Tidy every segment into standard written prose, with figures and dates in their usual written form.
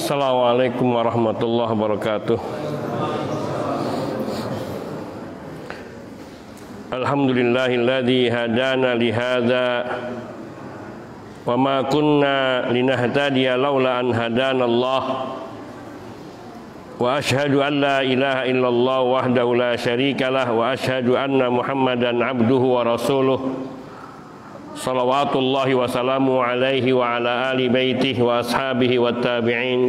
Assalamualaikum warahmatullahi wabarakatuh. Alhamdulillahilladzi hadana lihadza wa ma kunna linahtadiya laula an hadanallah. Wa asyhadu an la ilaha illallah wahdahu la syarikalah wa asyhadu anna Muhammadan abduhu wa rasuluh. Salawatullahi wa salamu alaihi wa ala ali baitihi wa ashabihi wa tabi'in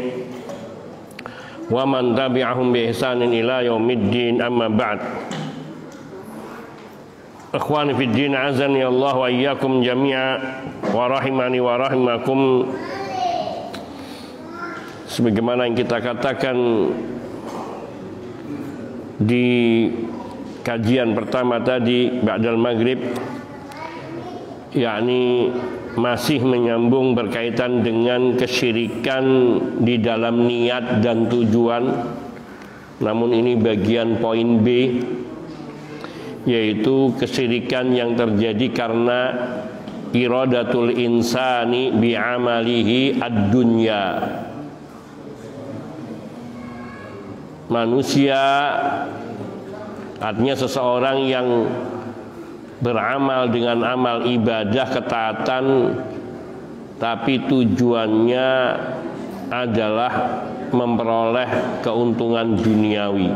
wa man tabi'ahum bi ihsanin ila yaumiddin, amma ba'd. Ikhwani fid din, azani Allah wa iyyakum jami'a wa rahimani wa rahimakum. Sebagaimana yang kita katakan di kajian pertama tadi ba'dal maghrib, yakni masih menyambung berkaitan dengan kesyirikan di dalam niat dan tujuan. Namun ini bagian poin B, yaitu kesyirikan yang terjadi karena iradatul insani bi'amalihi ad-dunya. Manusia, artinya seseorang yang beramal dengan amal ibadah ketaatan, tapi tujuannya adalah memperoleh keuntungan duniawi.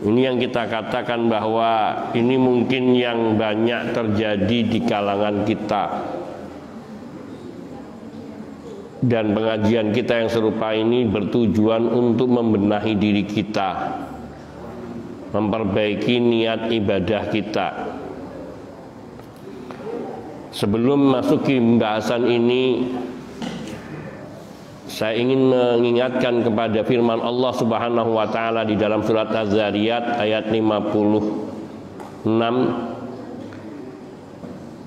Ini yang kita katakan bahwa ini mungkin yang banyak terjadi di kalangan kita. Dan pengajian kita yang serupa ini bertujuan untuk membenahi diri kita, memperbaiki niat ibadah kita. Sebelum masuk ke pembahasan ini, saya ingin mengingatkan kepada firman Allah Subhanahu wa taala di dalam surat Az-Zariyat ayat 56,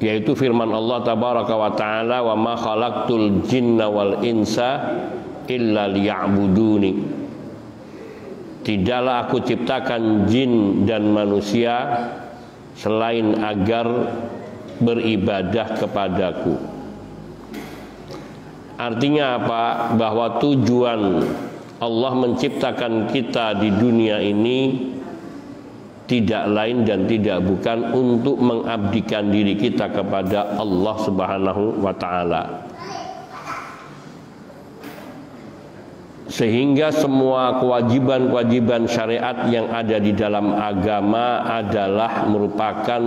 yaitu firman Allah tabaraka wa taala, wa ma khalaqtul jinna wal insa illa liya'buduni. Tidaklah aku ciptakan jin dan manusia selain agar beribadah kepadaku. Artinya apa? Bahwa tujuan Allah menciptakan kita di dunia ini tidak lain dan tidak bukan untuk mengabdikan diri kita kepada Allah Subhanahu wa taala. Sehingga semua kewajiban-kewajiban syariat yang ada di dalam agama adalah merupakan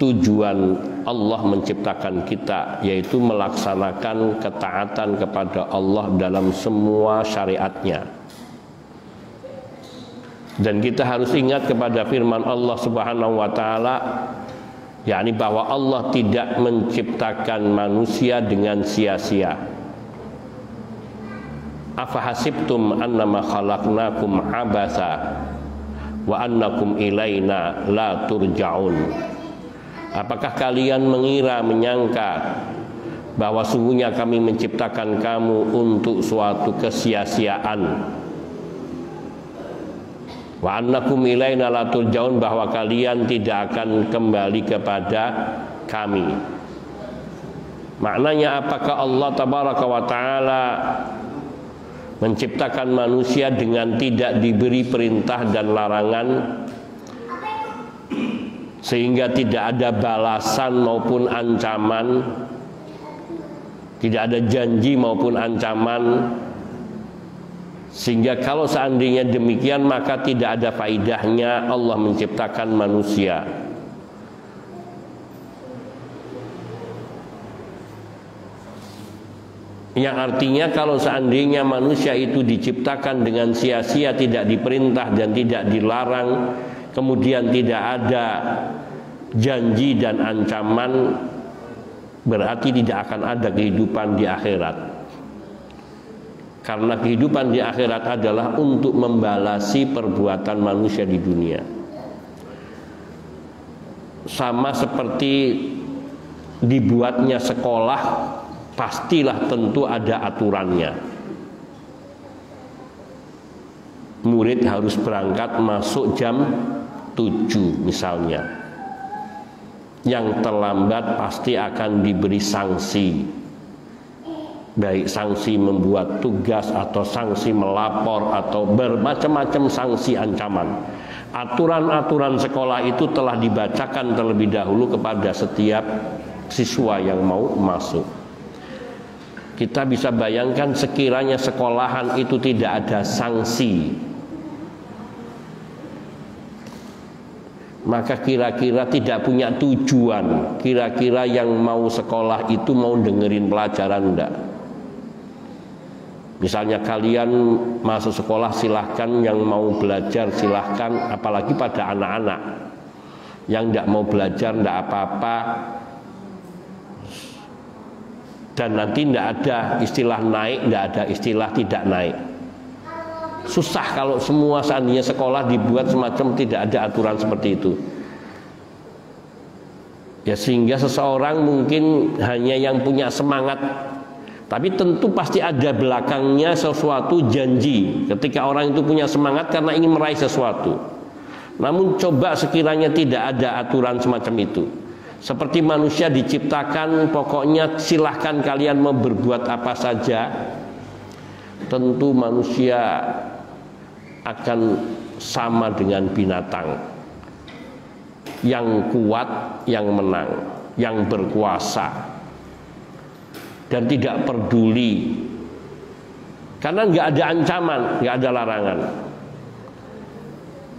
tujuan Allah menciptakan kita, yaitu melaksanakan ketaatan kepada Allah dalam semua syariatnya. Dan kita harus ingat kepada firman Allah Subhanahu wa taala, yakni bahwa Allah tidak menciptakan manusia dengan sia-sia. Afahasibtum annama khalaqnakum abasa wa annakum ilaina la turja'un. Apakah kalian mengira, menyangka bahwa sungguhnya kami menciptakan kamu untuk suatu kesia-siaan? Wa annakum ilaina la turja'un, bahwa kalian tidak akan kembali kepada kami. Maknanya apakah Allah tabaraka wa taala menciptakan manusia dengan tidak diberi perintah dan larangan, sehingga tidak ada balasan maupun ancaman, tidak ada janji maupun ancaman, sehingga kalau seandainya demikian maka tidak ada faidahnya Allah menciptakan manusia. Yang artinya kalau seandainya manusia itu diciptakan dengan sia-sia, tidak diperintah dan tidak dilarang, kemudian tidak ada janji dan ancaman, berarti tidak akan ada kehidupan di akhirat. Karena kehidupan di akhirat adalah untuk membalasi perbuatan manusia di dunia. Sama seperti dibuatnya sekolah, pastilah tentu ada aturannya. Murid harus berangkat masuk jam 7 misalnya. Yang terlambat pasti akan diberi sanksi. baik sanksi membuat tugas atau sanksi melapor atau bermacam-macam sanksi ancaman. Aturan-aturan sekolah itu telah dibacakan terlebih dahulu kepada setiap siswa yang mau masuk. Kita bisa bayangkan sekiranya sekolahan itu tidak ada sanksi, maka kira-kira tidak punya tujuan. Kira-kira yang mau sekolah itu mau dengerin pelajaran enggak? Misalnya kalian masuk sekolah silahkan, yang mau belajar silahkan, apalagi pada anak-anak yang enggak mau belajar enggak apa-apa, dan nanti enggak ada istilah naik, enggak ada istilah tidak naik. Susah kalau semua seandainya sekolah dibuat semacam tidak ada aturan seperti itu. Ya, sehingga seseorang mungkin hanya yang punya semangat, tapi tentu pasti ada belakangnya sesuatu janji ketika orang itu punya semangat karena ingin meraih sesuatu. Namun coba sekiranya tidak ada aturan semacam itu. Seperti manusia diciptakan, pokoknya silahkan kalian mau berbuat apa saja. Tentu manusia akan sama dengan binatang. Yang kuat, yang menang, yang berkuasa, dan tidak peduli, karena nggak ada ancaman, nggak ada larangan.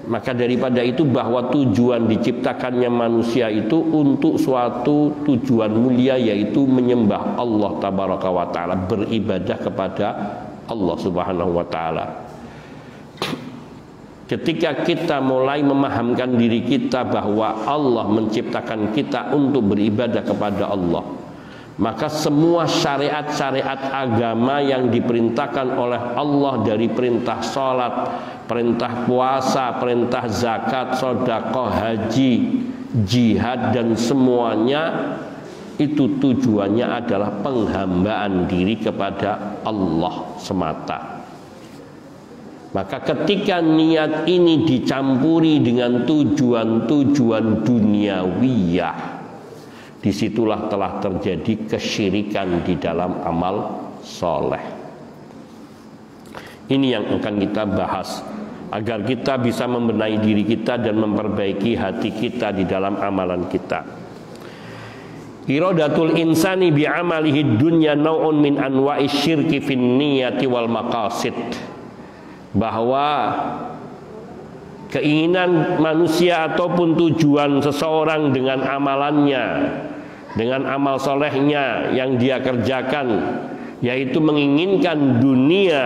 Maka daripada itu, bahwa tujuan diciptakannya manusia itu untuk suatu tujuan mulia, yaitu menyembah Allah Tabaraka wa Ta'ala, beribadah kepada Allah Subhanahu wa Ta'ala. Ketika kita mulai memahamkan diri kita bahwa Allah menciptakan kita untuk beribadah kepada Allah, maka semua syariat-syariat agama yang diperintahkan oleh Allah, dari perintah sholat, perintah puasa, perintah zakat, sedekah, haji, jihad, dan semuanya itu tujuannya adalah penghambaan diri kepada Allah semata. Maka ketika niat ini dicampuri dengan tujuan-tujuan duniawiyah, disitulah telah terjadi kesyirikan di dalam amal soleh. Ini yang akan kita bahas, agar kita bisa membenahi diri kita dan memperbaiki hati kita di dalam amalan kita. Iradatul insani bi'amalihi dunya nau'un min anwa'i syirki fin niyati wal maqasid. Bahwa keinginan manusia ataupun tujuan seseorang dengan amalannya, dengan amal solehnya yang dia kerjakan, yaitu menginginkan dunia,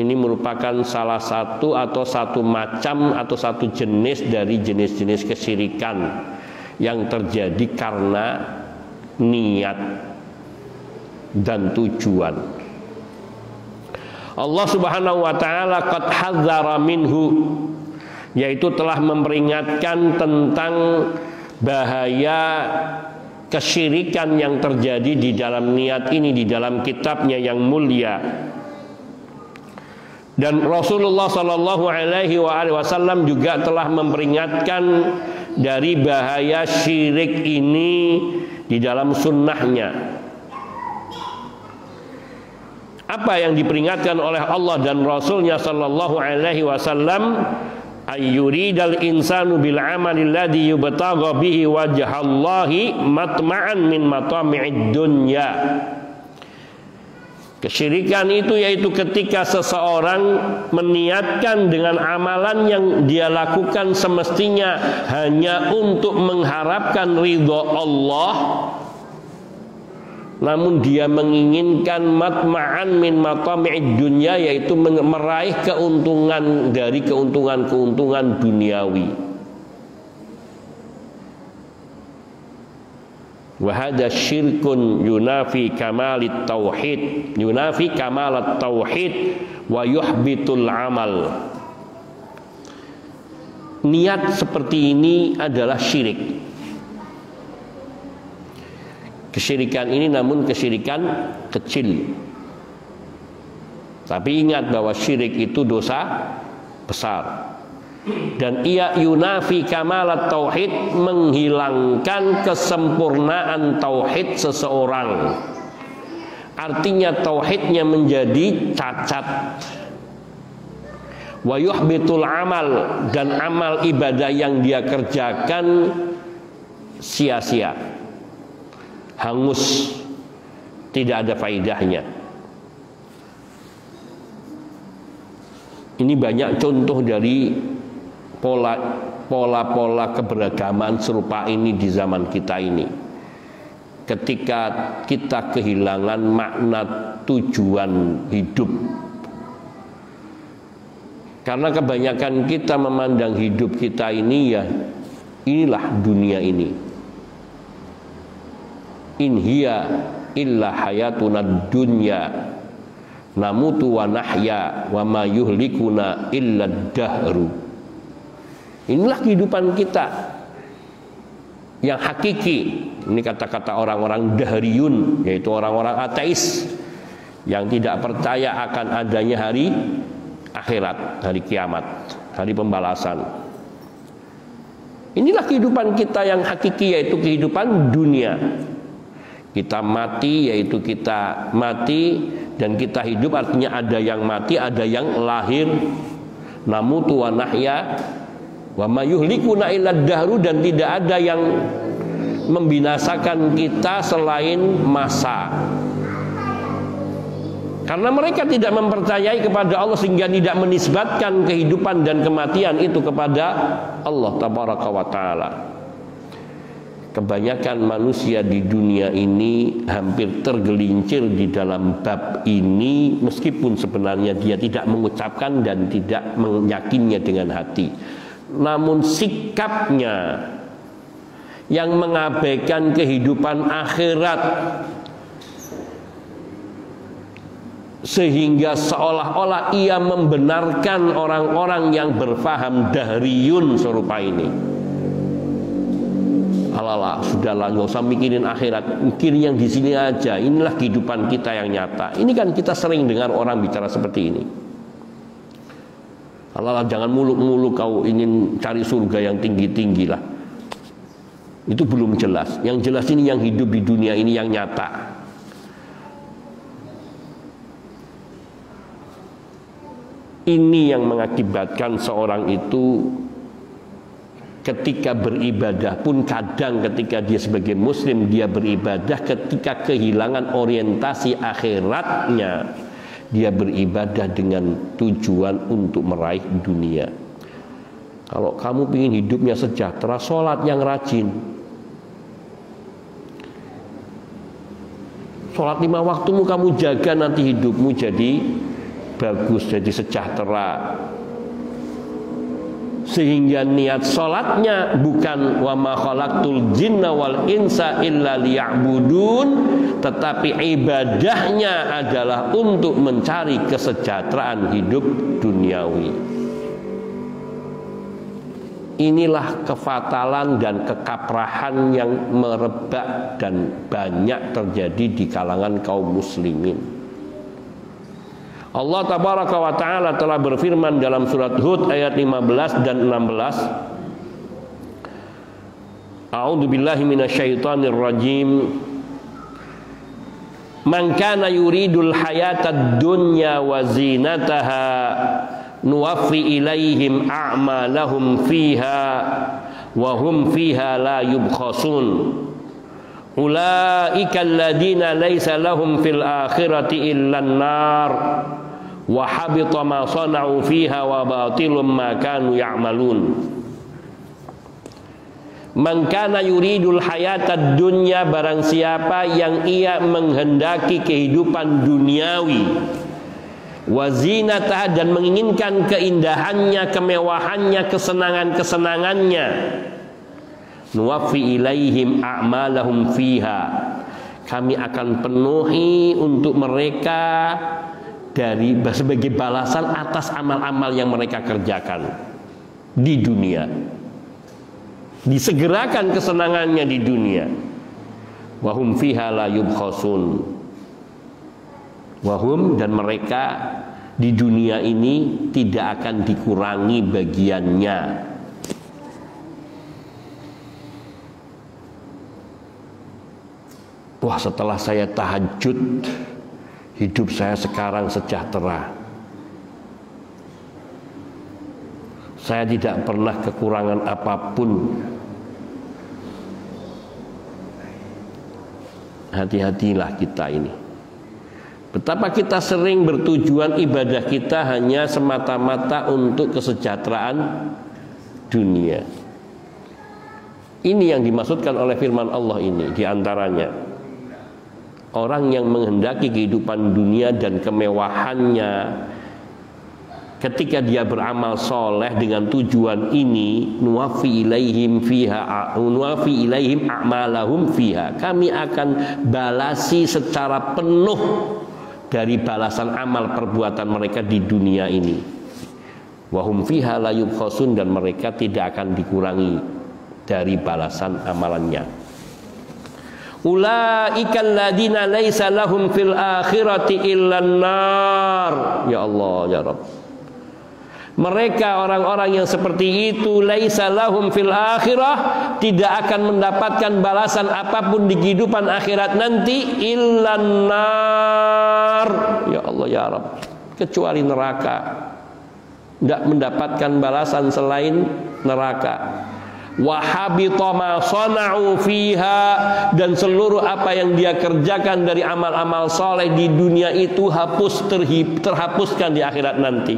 ini merupakan salah satu atau satu macam atau satu jenis dari jenis-jenis kesyirikan yang terjadi karena niat dan tujuan. Allah Subhanahu wa Ta'ala qad hadzara minhu, yaitu telah memperingatkan tentang bahaya kesyirikan yang terjadi di dalam niat ini di dalam kitabnya yang mulia. Dan Rasulullah Shallallahu Alaihi Wasallam juga telah memperingatkan dari bahaya syirik ini di dalam sunnahnya. Apa yang diperingatkan oleh Allah dan Rasulnya Sallallahu Alaihi Wasallam? Ayyuridal insanu bil amali alladhi yubtagha bihi wajhallahi matma'an min matami'id dunya. Kesyirikan itu yaitu ketika seseorang meniatkan dengan amalan yang dia lakukan semestinya hanya untuk mengharapkan ridha Allah, namun dia menginginkan matma'an min matami'id dunya, yaitu meraih keuntungan dari keuntungan-keuntungan duniawi. Wa hadza syirkun yunafi kamalit tauhid, yunafi kamalat tauhid wa yuhbitul amal. Niat seperti ini adalah syirik. Kesyirikan ini namun kesyirikan kecil. Tapi ingat bahwa syirik itu dosa besar. Dan ia yunafi kamalat tauhid, menghilangkan kesempurnaan tauhid seseorang. artinya tauhidnya menjadi cacat. Wa yuhbitul amal, dan amal ibadah yang dia kerjakan sia-sia, hangus, tidak ada faedahnya. Ini banyak contoh dari pola-pola keberagaman serupa ini di zaman kita ini. Ketika kita kehilangan makna tujuan hidup, karena kebanyakan kita memandang hidup kita ini ya inilah dunia ini. In hiya illa hayatuna dunya namutu wa nahya wa ma yuhlikuna illa dahru. Inilah kehidupan kita yang hakiki. Ini kata-kata orang-orang dahriyun, yaitu orang-orang ateis yang tidak percaya akan adanya hari akhirat, hari kiamat, hari pembalasan. Inilah kehidupan kita yang hakiki, yaitu kehidupan dunia. Kita mati, yaitu kita mati, dan kita hidup artinya ada yang mati, ada yang lahir. Namutu wa nahya wa ma yuhlikuna illa dahru, dan tidak ada yang membinasakan kita selain masa. Karena mereka tidak mempercayai kepada Allah sehingga tidak menisbatkan kehidupan dan kematian itu kepada Allah tabaraka wa taala. Kebanyakan manusia di dunia ini hampir tergelincir di dalam bab ini, meskipun sebenarnya dia tidak mengucapkan dan tidak meyakinnya dengan hati. Namun sikapnya yang mengabaikan kehidupan akhirat, sehingga seolah-olah ia membenarkan orang-orang yang berfaham dahriyun serupa ini. Alalah, sudahlah, nggak usah mikirin akhirat, mikirin yang di sini aja. Inilah kehidupan kita yang nyata. Ini kan kita sering dengar orang bicara seperti ini. Alalah, jangan muluk-muluk kau ingin cari surga yang tinggi-tinggi lah. Itu belum jelas. Yang jelas ini yang hidup di dunia ini yang nyata. Ini yang mengakibatkan seorang itu ketika beribadah pun, kadang ketika dia sebagai muslim dia beribadah, ketika kehilangan orientasi akhiratnya, dia beribadah dengan tujuan untuk meraih dunia. Kalau kamu ingin hidupnya sejahtera, sholat yang rajin. Sholat 5 waktumu kamu jaga, nanti hidupmu jadi bagus, jadi sejahtera. Sehingga niat sholatnya bukan wa ma khalaqtul jinna wal insa illa liya'budun, tetapi ibadahnya adalah untuk mencari kesejahteraan hidup duniawi. Inilah kefatalan dan kekaprahan yang merebak dan banyak terjadi di kalangan kaum muslimin. Allah tabaraka wa ta'ala telah berfirman dalam surat Hud ayat 15 dan 16. A'udzu billahi minasyaitonir rajim. Man kana yuridul hayatad dunya wa zinataha nuwaffi ilaihim a'malahum fiha wa hum fiha la yubkhasun. Ulaika alladziina laisa lahum fil akhirati illan nar wa habita ma sana'u fiha wa batilum ma kanu ya'malun. Man kana yuridul hayatad dunya, barang siapa yang ia menghendaki kehidupan duniawi, wa zinatah, dan menginginkan keindahannya, kemewahannya, kesenangan-kesenangannya, nuwaffi ilaihim a'malahum fiha, kami akan penuhi untuk mereka dari sebagai balasan atas amal-amal yang mereka kerjakan di dunia. Disegerakan kesenangannya di dunia. Wahum fiha la yubkhasun. Wahum, dan mereka di dunia ini tidak akan dikurangi bagiannya. Wah, setelah saya tahajud hidup saya sekarang sejahtera, saya tidak pernah kekurangan apapun. Hati-hatilah kita ini. Betapa kita sering bertujuan ibadah kita hanya semata-mata untuk kesejahteraan dunia. Ini yang dimaksudkan oleh firman Allah ini. Di antaranya, orang yang menghendaki kehidupan dunia dan kemewahannya, ketika dia beramal soleh dengan tujuan ini, nuwafi ilaihim a'malahum fiha, kami akan balasi secara penuh dari balasan amal perbuatan mereka di dunia ini. Wahum fiha la yubkhasun, dan mereka tidak akan dikurangi dari balasan amalannya. Ulaikal ladina laisa lahum fil akhirati illan nar. Ya Allah ya Rabb, mereka orang-orang yang seperti itu, laisa lahum fil akhirah, tidak akan mendapatkan balasan apapun di kehidupan akhirat nanti, illan nar. Ya Allah ya Rabb, kecuali neraka. Tidak mendapatkan balasan selain neraka. Wa habita ma sana'u fiha, dan seluruh apa yang dia kerjakan dari amal-amal soleh di dunia itu terhapuskan di akhirat nanti.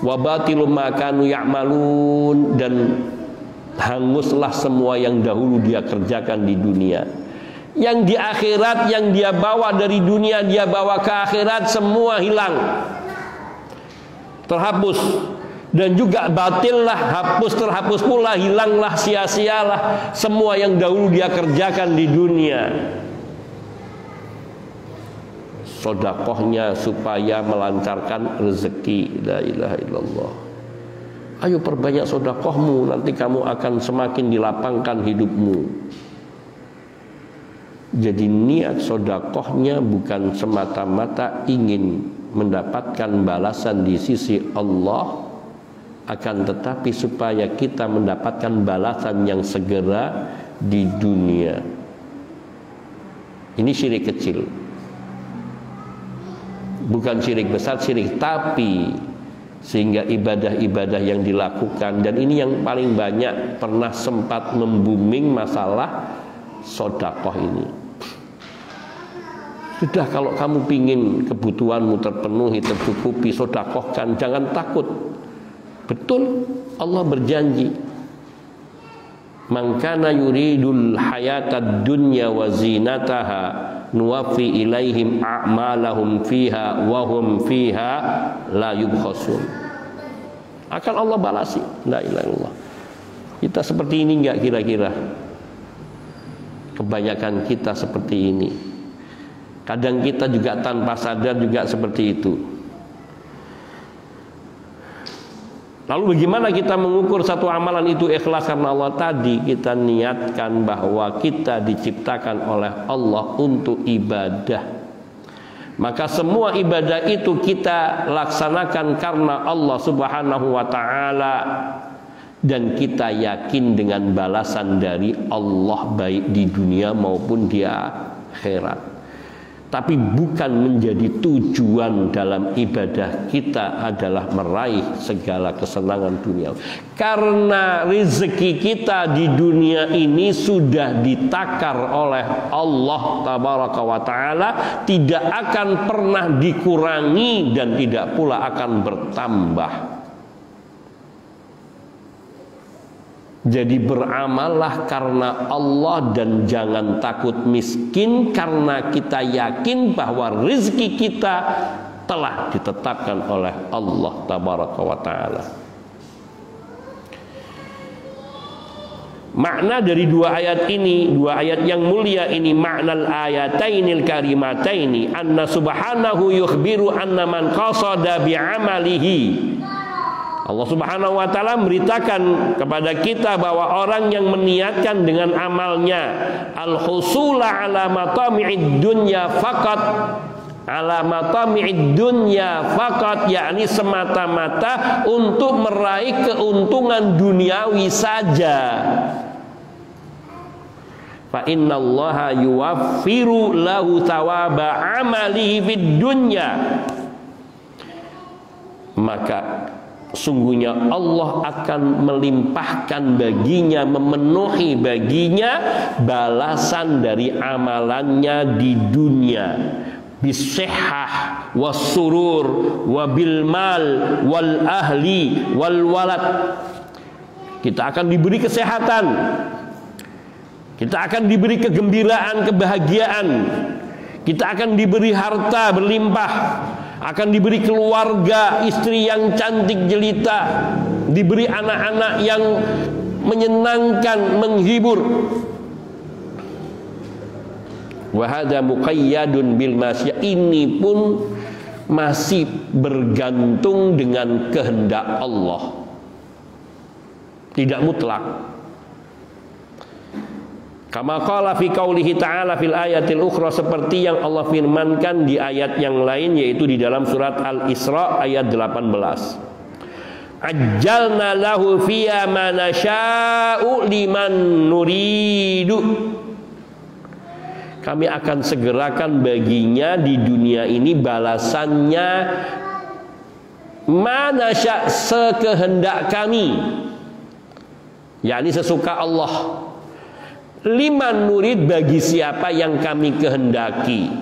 Wa batilu ma kanu ya'malun, dan hanguslah semua yang dahulu dia kerjakan di dunia. Yang di akhirat, yang dia bawa dari dunia, dia bawa ke akhirat, semua hilang, terhapus. Dan juga batillah, terhapus pula, hilanglah, sia-sialah semua yang dahulu dia kerjakan di dunia. Sodakohnya supaya melancarkan rezeki. La ilaha illallah. Ayo perbanyak sodakohmu, nanti kamu akan semakin dilapangkan hidupmu. Jadi niat sodakohnya bukan semata-mata ingin mendapatkan balasan di sisi Allah, akan tetapi supaya kita mendapatkan balasan yang segera di dunia. Ini syirik kecil, bukan syirik besar, syirik tapi, sehingga ibadah-ibadah yang dilakukan, dan ini yang paling banyak pernah sempat membuming masalah sodakoh ini. Sudah, kalau kamu pingin kebutuhanmu terpenuhi, tercukupi, sodakohkan, jangan takut. Betul, Allah berjanji, man kana yuridul hayatad dunya wa zinataha nuwaffi ilaihim a'malahum fiha wa hum fiha la yubkhasun. Akan Allah balasi. La ilaha illallah. Kita seperti ini enggak kira-kira? Kebanyakan kita seperti ini. Kadang kita juga tanpa sadar juga seperti itu. Lalu bagaimana kita mengukur satu amalan itu ikhlas karena Allah? Tadi kita niatkan bahwa kita diciptakan oleh Allah untuk ibadah. Maka semua ibadah itu kita laksanakan karena Allah Subhanahu wa ta'ala, dan kita yakin dengan balasan dari Allah baik di dunia maupun di akhirat. Tapi bukan menjadi tujuan dalam ibadah kita adalah meraih segala kesenangan dunia. Karena rezeki kita di dunia ini sudah ditakar oleh Allah Tabaraka wa Ta'ala, tidak akan pernah dikurangi dan tidak pula akan bertambah. Jadi beramallah karena Allah dan jangan takut miskin, karena kita yakin bahwa rezeki kita telah ditetapkan oleh Allah Tabaraka wa Ta'ala. Makna dari dua ayat ini, dua ayat yang mulia ini, maknal ayatainil karimataini anna subhanahu yukhbiru anna man qasada bi'amalihi. Allah Subhanahu wa ta'ala memberitakan kepada kita bahwa orang yang meniatkan dengan amalnya al-husula ala matami'id dunya faqat, ala matami'id dunya faqat, yakni semata-mata untuk meraih keuntungan duniawi saja. fa innallaha yuwaffiru lahu thawaba amalihi fid dunya, maka sungguhnya Allah akan melimpahkan baginya, memenuhi baginya balasan dari amalannya di dunia, bisihhah wassurur wabil mal wal ahli wal walad. Kita akan diberi kesehatan, kita akan diberi kegembiraan, kebahagiaan, kita akan diberi harta berlimpah, akan diberi keluarga, istri yang cantik jelita, diberi anak-anak yang menyenangkan, menghibur. Wa hadza muqayyadun bil masya, ini pun masih bergantung dengan kehendak Allah, tidak mutlak. Kama qala fi qaulihi ta'ala fil ayatil ukhra, seperti yang Allah firmankan di ayat yang lain, yaitu di dalam surat Al-Isra ayat 18. Ajjalna lahu fiya ma nasya'u liman nuridu. Kami akan segerakan baginya di dunia ini balasannya ma nasya', sekehendak kami, yakni sesuka Allah. Liman nurid, bagi siapa yang kami kehendaki.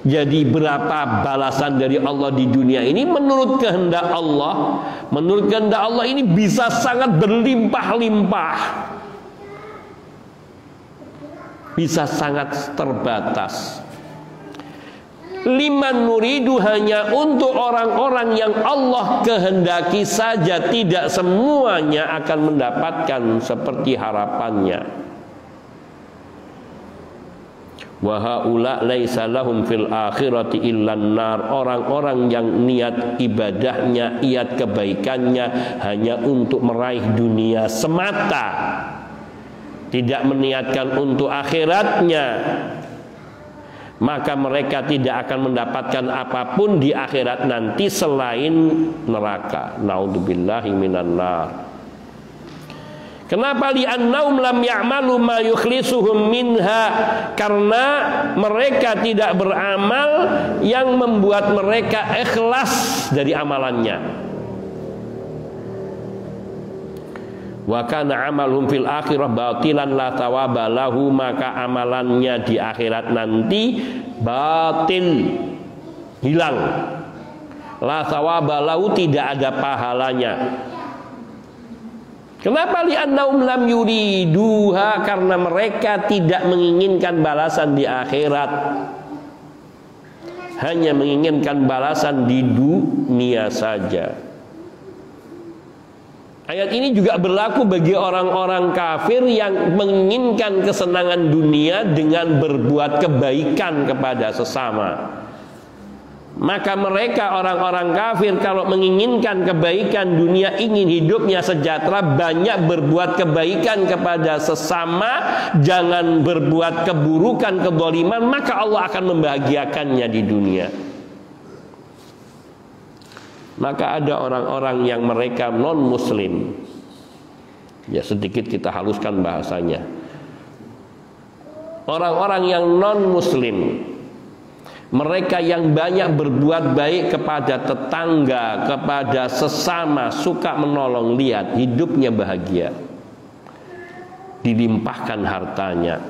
Jadi berapa balasan dari Allah di dunia ini menurut kehendak Allah. Menurut kehendak Allah ini bisa sangat berlimpah-limpah, bisa sangat terbatas. Liman nuridu, hanya untuk orang-orang yang Allah kehendaki saja, tidak semuanya akan mendapatkan seperti harapannya. Wa haula laisa lahum fil akhirati illan nar, orang-orang yang niat ibadahnya, niat kebaikannya hanya untuk meraih dunia semata, tidak meniatkan untuk akhiratnya, maka mereka tidak akan mendapatkan apapun di akhirat nanti selain neraka. Naudzubillahi minan nar. Kenapa? Li'annahum lam ya'malu ma yukhlisuhum minha, karena mereka tidak beramal yang membuat mereka ikhlas dari amalannya. Wa kana amalhum fil akhirah batilan la thawaba lahu, maka amalannya di akhirat nanti batil, hilang. La thawaba lahu, tidak ada pahalanya. Kenapa? Li'annahum lam yuriduha, karena mereka tidak menginginkan balasan di akhirat, hanya menginginkan balasan di dunia saja. Ayat ini juga berlaku bagi orang-orang kafir yang menginginkan kesenangan dunia dengan berbuat kebaikan kepada sesama. Maka mereka orang-orang kafir kalau menginginkan kebaikan dunia, ingin hidupnya sejahtera, banyak berbuat kebaikan kepada sesama, jangan berbuat keburukan, kezaliman, maka Allah akan membahagiakannya di dunia. Maka ada orang-orang yang mereka non-muslim, ya sedikit kita haluskan bahasanya, orang-orang yang non-muslim, mereka yang banyak berbuat baik kepada tetangga, kepada sesama, suka menolong, lihat hidupnya bahagia, dilimpahkan hartanya,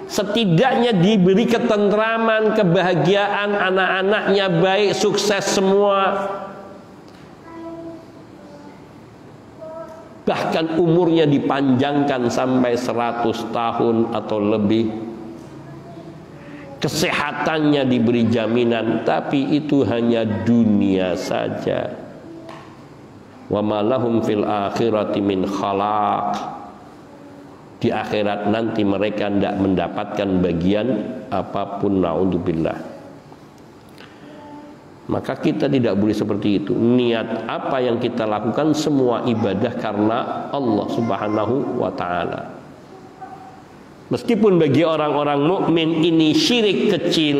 setidaknya diberi ketentraman, kebahagiaan, anak-anaknya baik, sukses semua, bahkan umurnya dipanjangkan sampai 100 tahun atau lebih, kesehatannya diberi jaminan, tapi itu hanya dunia saja. Wa ma lahum fil akhirati min khalaq, di akhirat nanti mereka tidak mendapatkan bagian apapun. Naudzubillah. Maka kita tidak boleh seperti itu. Niat apa yang kita lakukan semua ibadah karena Allah Subhanahu wa ta'ala. Meskipun bagi orang-orang mukmin ini syirik kecil,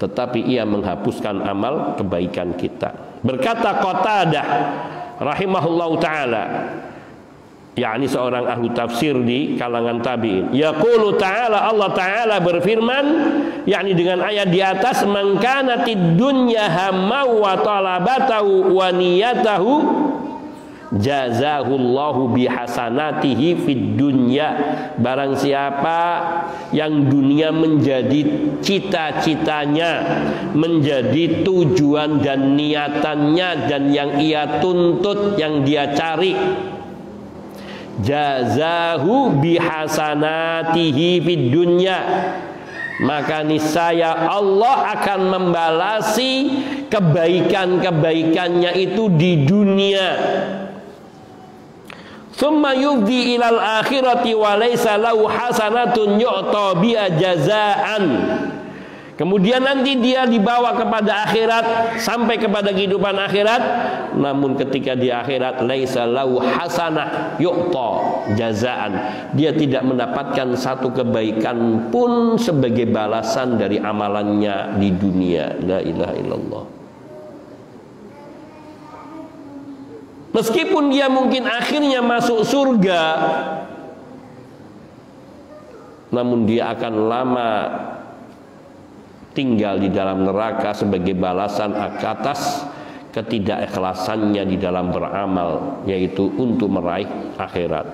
tetapi ia menghapuskan amal kebaikan kita. Berkata Qatadah rahimahullahu ta'ala, yakni seorang ahli tafsir di kalangan tabi'in. Yaqulu ta'ala, Allah Ta'ala berfirman, yakni dengan ayat di atas, man kanatid dunya hamma wa talabatahu wa niyatahu jazahullahu bihasanatihi fid dunya. Barang siapa yang dunia menjadi cita-citanya, menjadi tujuan dan niatannya, dan yang ia tuntut, yang dia cari, jazahu bihasanatihi fid dunya, maka niscaya Allah akan membalasi kebaikan-kebaikannya itu di dunia. Tsumma yufdi ilal akhirati wa laisa lahu hasanatun yu'ta biha jazaan. Kemudian nanti dia dibawa kepada akhirat, sampai kepada kehidupan akhirat, namun ketika di akhirat laisa lahu hasanah yu'ta jazaan, dia tidak mendapatkan satu kebaikan pun sebagai balasan dari amalannya di dunia. La ilaha illallah. Meskipun dia mungkin akhirnya masuk surga, namun dia akan lama tinggal di dalam neraka sebagai balasan atas ketidakikhlasannya di dalam beramal, yaitu untuk meraih akhirat.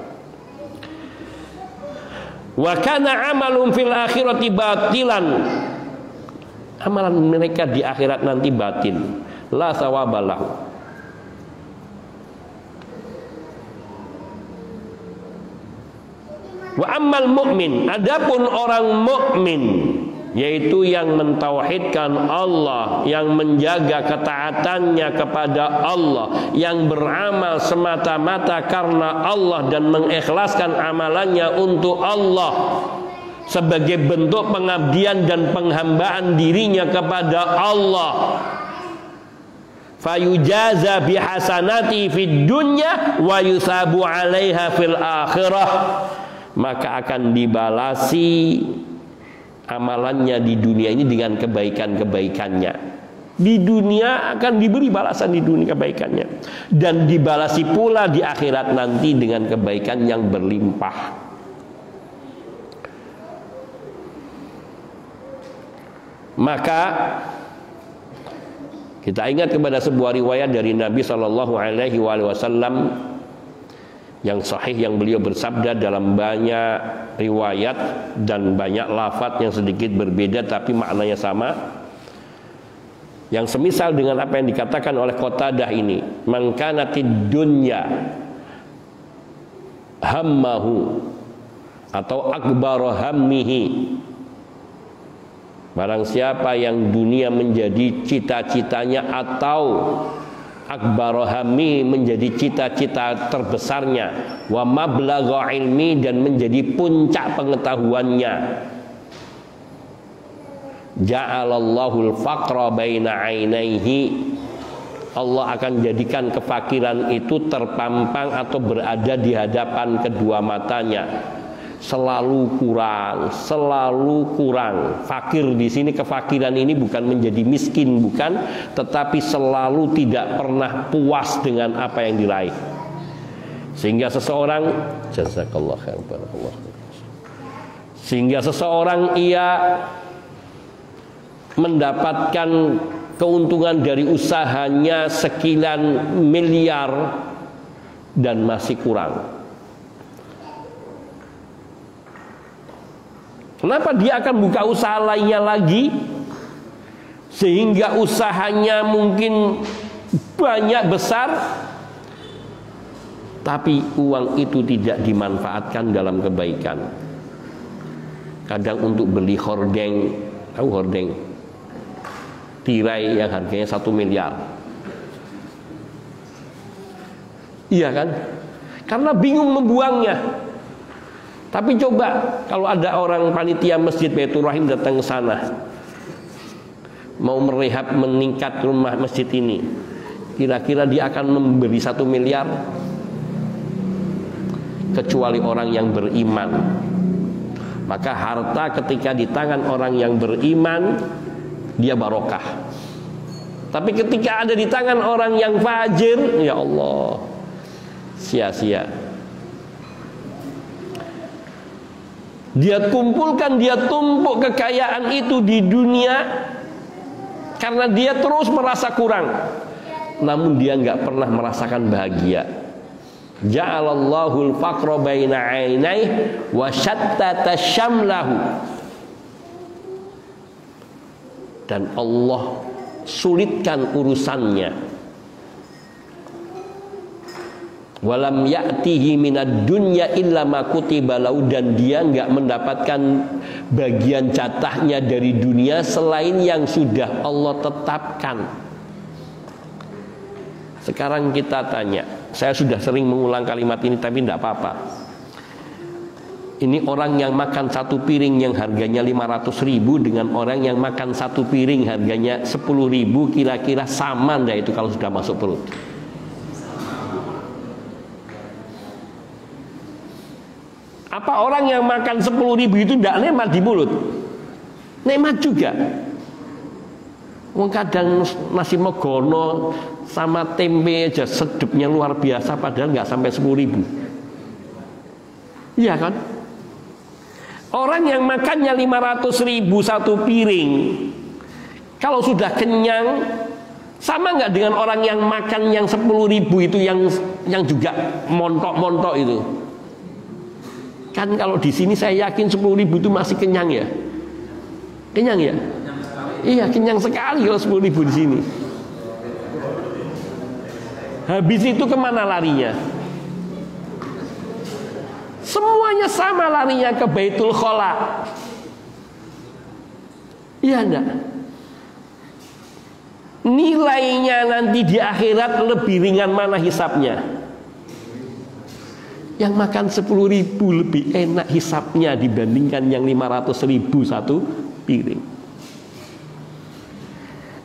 Wa kana amalun fil akhirati batilan, amalan mereka di akhirat nanti batin, la sawabalahu. Wa ammal mu'min, adapun orang mukmin, yaitu yang mentauhidkan Allah, yang menjaga ketaatannya kepada Allah, yang beramal semata-mata karena Allah dan mengikhlaskan amalannya untuk Allah sebagai bentuk pengabdian dan penghambaan dirinya kepada Allah, fayujaza bihasanati fid dunya wa yusabu 'alaiha fil akhirah, maka akan dibalasi amalannya di dunia ini dengan kebaikan-kebaikannya. Di dunia akan diberi balasan di dunia kebaikannya, dan dibalasi pula di akhirat nanti dengan kebaikan yang berlimpah. Maka kita ingat kepada sebuah riwayat dari Nabi Shallallahu Alaihi Wasallam yang sahih, yang beliau bersabda dalam banyak riwayat dan banyak lafaz yang sedikit berbeda tapi maknanya sama, yang semisal dengan apa yang dikatakan oleh Qatadah ini, man kanatid dunya hammahu atau akbaru hammihi, barang siapa yang dunia menjadi cita-citanya atau akbaru hammi menjadi cita-cita terbesarnya, wa mablagha ilmi dan menjadi puncak pengetahuannya, ja'alallahu al-faqra baina 'ainaihi, Allah akan jadikan kefakiran itu terpampang atau berada di hadapan kedua matanya. Selalu kurang, selalu kurang. Fakir di sini, kefakiran ini bukan menjadi miskin, bukan, tetapi selalu tidak pernah puas dengan apa yang diraih. Sehingga seseorang, jazakallah khair, barakallah, sehingga seseorang ia mendapatkan keuntungan dari usahanya sekian miliar dan masih kurang. Kenapa dia akan buka usaha lainnya lagi, sehingga usahanya mungkin banyak besar, tapi uang itu tidak dimanfaatkan dalam kebaikan. Kadang untuk beli hordeng, tahu hordeng, tirai yang harganya 1 miliar. Iya kan? Karena bingung membuangnya. Tapi coba kalau ada orang panitia masjid Baitur Rahim datang ke sana, mau merehab, meningkat rumah masjid ini, kira-kira dia akan memberi 1 miliar? Kecuali orang yang beriman. Maka harta ketika di tangan orang yang beriman, dia barokah. Tapi ketika ada di tangan orang yang fajir, ya Allah, sia-sia. Dia kumpulkan, dia tumpuk kekayaan itu di dunia karena dia terus merasa kurang. Namun dia nggak pernah merasakan bahagia. Ja'alallahul faqra baina 'ainaihi wa shattata syamlahu. Dan Allah sulitkan urusannya. Walam ya'tihi minad dunya illa ma kutiba lahu, dan dia enggak mendapatkan bagian jatahnya dari dunia selain yang sudah Allah tetapkan. Sekarang kita tanya, saya sudah sering mengulang kalimat ini tapi tidak apa-apa. Ini orang yang makan satu piring yang harganya 500.000 dengan orang yang makan satu piring harganya 10.000, kira-kira sama enggak itu kalau sudah masuk perut? Apa orang yang makan 10.000 itu tidak nikmat di mulut? Nikmat juga. Wong kadang nasi megono sama tempe aja sedupnya luar biasa padahal nggak sampai 10.000. Iya kan? Orang yang makannya 500.000 satu piring, kalau sudah kenyang, sama nggak dengan orang yang makan yang 10.000 itu yang juga montok-montok itu? Kan kalau di sini saya yakin 10.000 itu masih kenyang ya. Kenyang ya? Iya, kenyang sekali kalau 10.000 di sini. Habis itu kemana larinya? Semuanya sama larinya ke Baitul Khala. Iya enggak? Nilainya nanti di akhirat lebih ringan mana hisapnya? Yang makan 10.000 lebih enak hisapnya dibandingkan yang 500.000 satu piring.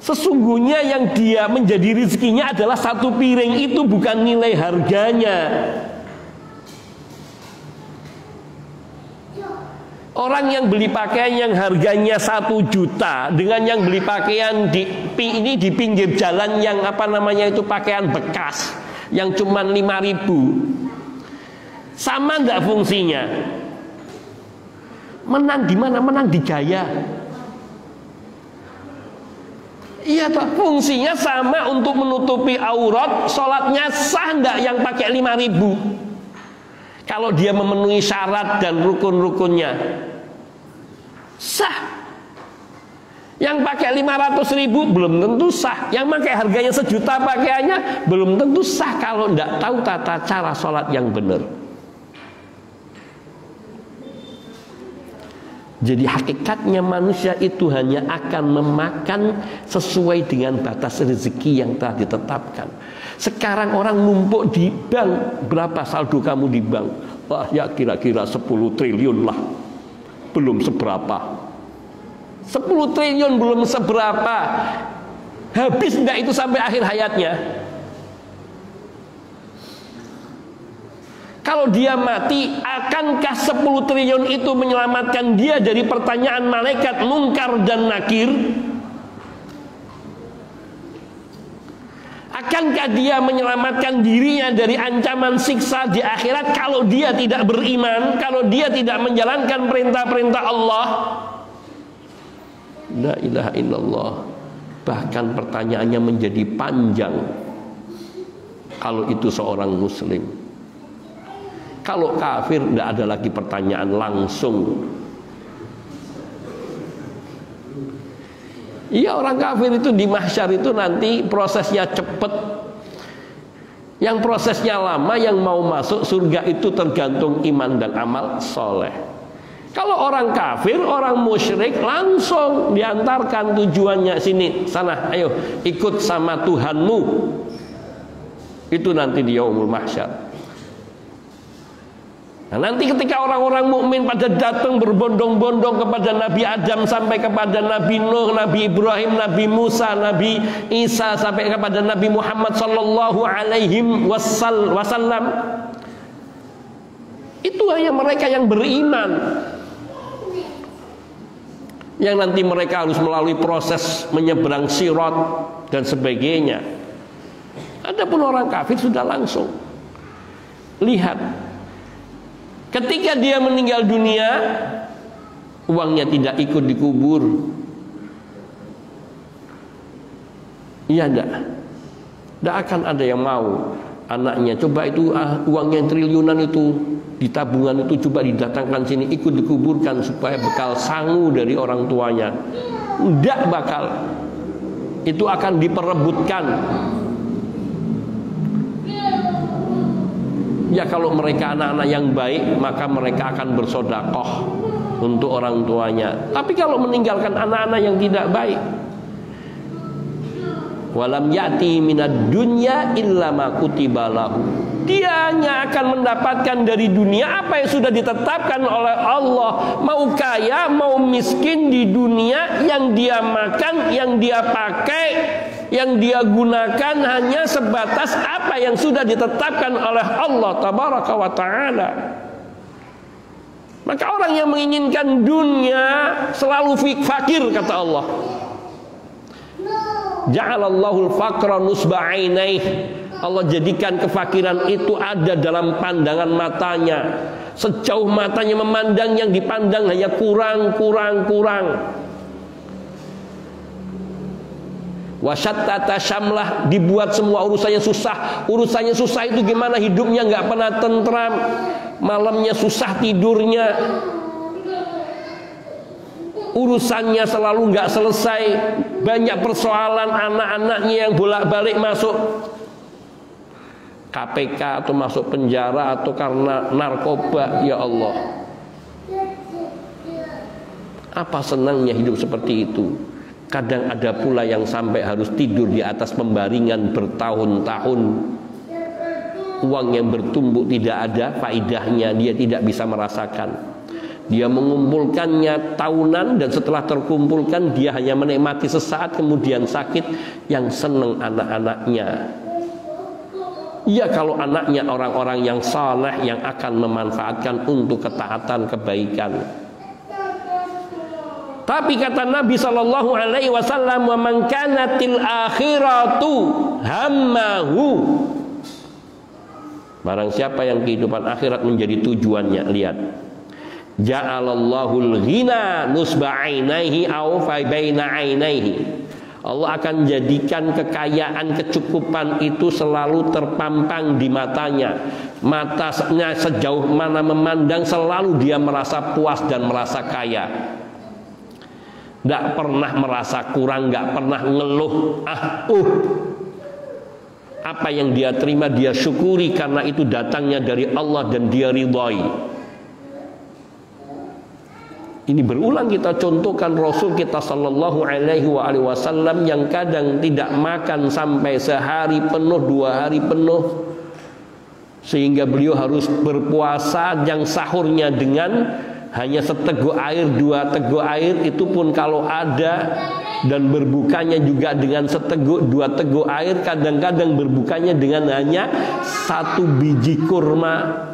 Sesungguhnya yang dia menjadi rezekinya adalah satu piring, itu bukan nilai harganya. Orang yang beli pakaian yang harganya 1 juta dengan yang beli pakaian di pinggir jalan yang apa namanya itu pakaian bekas yang cuma 5.000, sama enggak fungsinya? Menang di mana? Menang di gaya. Iya toh, fungsinya sama untuk menutupi aurat. Sholatnya sah enggak yang pakai 5.000? Kalau dia memenuhi syarat dan rukun-rukunnya, sah. Yang pakai 500.000 belum tentu sah. Yang pakai harganya 1 juta pakaiannya belum tentu sah kalau enggak tahu tata cara sholat yang benar. Jadi hakikatnya manusia itu hanya akan memakan sesuai dengan batas rezeki yang telah ditetapkan. Sekarang orang numpuk di bank, berapa saldo kamu di bank? Wah ya kira-kira 10 triliun lah. Belum seberapa. 10 triliun belum seberapa. Habis enggak itu sampai akhir hayatnya? Kalau dia mati, akankah 10 triliun itu menyelamatkan dia dari pertanyaan malaikat Munkar dan Nakir? Akankah dia menyelamatkan dirinya dari ancaman siksa di akhirat kalau dia tidak beriman, kalau dia tidak menjalankan perintah-perintah Allah? La ilaha illallah. Bahkan pertanyaannya menjadi panjang kalau itu seorang muslim. Kalau kafir tidak ada lagi pertanyaan langsung. Iya, orang kafir itu di mahsyar itu nanti prosesnya cepat. Yang prosesnya lama, yang mau masuk surga itu tergantung iman dan amal soleh. Kalau orang kafir, orang musyrik langsung diantarkan tujuannya sini, sana, ayo ikut sama Tuhanmu. Itu nanti di yaumul mahsyar. Nah, nanti ketika orang-orang mukmin pada datang berbondong-bondong kepada Nabi Adam sampai kepada Nabi Nuh, Nabi Ibrahim, Nabi Musa, Nabi Isa sampai kepada Nabi Muhammad sallallahu alaihi wasallam, itu hanya mereka yang beriman, yang nanti mereka harus melalui proses menyeberang sirat dan sebagainya. Adapun orang kafir sudah langsung. Lihat, Ketika dia meninggal dunia, uangnya tidak ikut dikubur. Iya tidak akan ada yang mau anaknya, coba itu uangnya triliunan itu di tabungan itu coba didatangkan sini, ikut dikuburkan supaya bekal sangu dari orang tuanya. Tidak bakal. Itu akan diperebutkan. Ya kalau mereka anak-anak yang baik, maka mereka akan bersedekah untuk orang tuanya. Tapi kalau meninggalkan anak-anak yang tidak baik, walam ya'ti minad dunya illa ma kutiba lahu, dia hanya akan mendapatkan dari dunia apa yang sudah ditetapkan oleh Allah. Mau kaya, mau miskin di dunia, yang dia makan, yang dia pakai, yang dia gunakan hanya sebatas apa yang sudah ditetapkan oleh Allah tabaraka wa ta'ala. Maka orang yang menginginkan dunia selalu fakir, kata Allah. Ja'alallahul faqra nusba 'ainaih. Allah jadikan kefakiran itu ada dalam pandangan matanya. Sejauh matanya memandang, yang dipandang hanya kurang. Wasyattata syamlah, dibuat semua urusannya susah. Urusannya susah itu gimana? Hidupnya nggak pernah tentram, malamnya susah tidurnya, urusannya selalu nggak selesai, banyak persoalan, anak-anaknya yang bolak-balik masuk KPK atau masuk penjara atau karena narkoba. Ya Allah, apa senangnya hidup seperti itu. Kadang ada pula yang sampai harus tidur di atas pembaringan bertahun-tahun. Uang yang bertumbuk tidak ada faidahnya, dia tidak bisa merasakan. Dia mengumpulkannya tahunan, dan setelah terkumpulkan dia hanya menikmati sesaat, kemudian sakit. Yang senang anak-anaknya. Ya kalau anaknya orang-orang yang saleh, yang akan memanfaatkan untuk ketaatan, kebaikan. Tapi kata Nabi sallallahu alaihi wasallam, "Wa man kanatil akhiratu hammahu." Barang siapa yang kehidupan akhirat menjadi tujuannya, lihat. Ja'alallahul ghina nusba 'ainaihi aw fa baina 'ainaihi. Allah akan jadikan kekayaan, kecukupan itu selalu terpampang di matanya. Matanya sejauh mana memandang selalu dia merasa puas dan merasa kaya. Tidak pernah merasa kurang, tidak pernah ngeluh. Apa yang dia terima dia syukuri, karena itu datangnya dari Allah dan dia ridhai. Ini berulang kita contohkan Rasul kita sallallahu alaihi wasallam yang kadang tidak makan sampai sehari penuh, 2 hari penuh, sehingga beliau harus berpuasa yang sahurnya dengan hanya seteguk air, 2 teguk air, itu pun kalau ada, dan berbukanya juga dengan seteguk, 2 teguk air. Kadang-kadang berbukanya dengan hanya 1 biji kurma.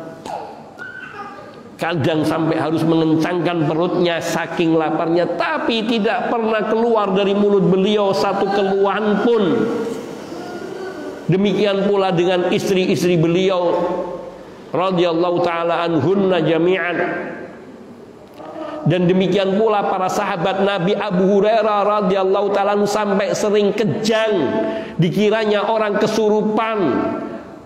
Kadang sampai harus mengencangkan perutnya saking laparnya, tapi tidak pernah keluar dari mulut beliau 1 keluhan pun. Demikian pula dengan istri-istri beliau radhiyallahu taala anhunna jami'an. Dan demikian pula para sahabat Nabi. Abu Hurairah radhiyallahu ta'ala sampai sering kejang, dikiranya orang kesurupan.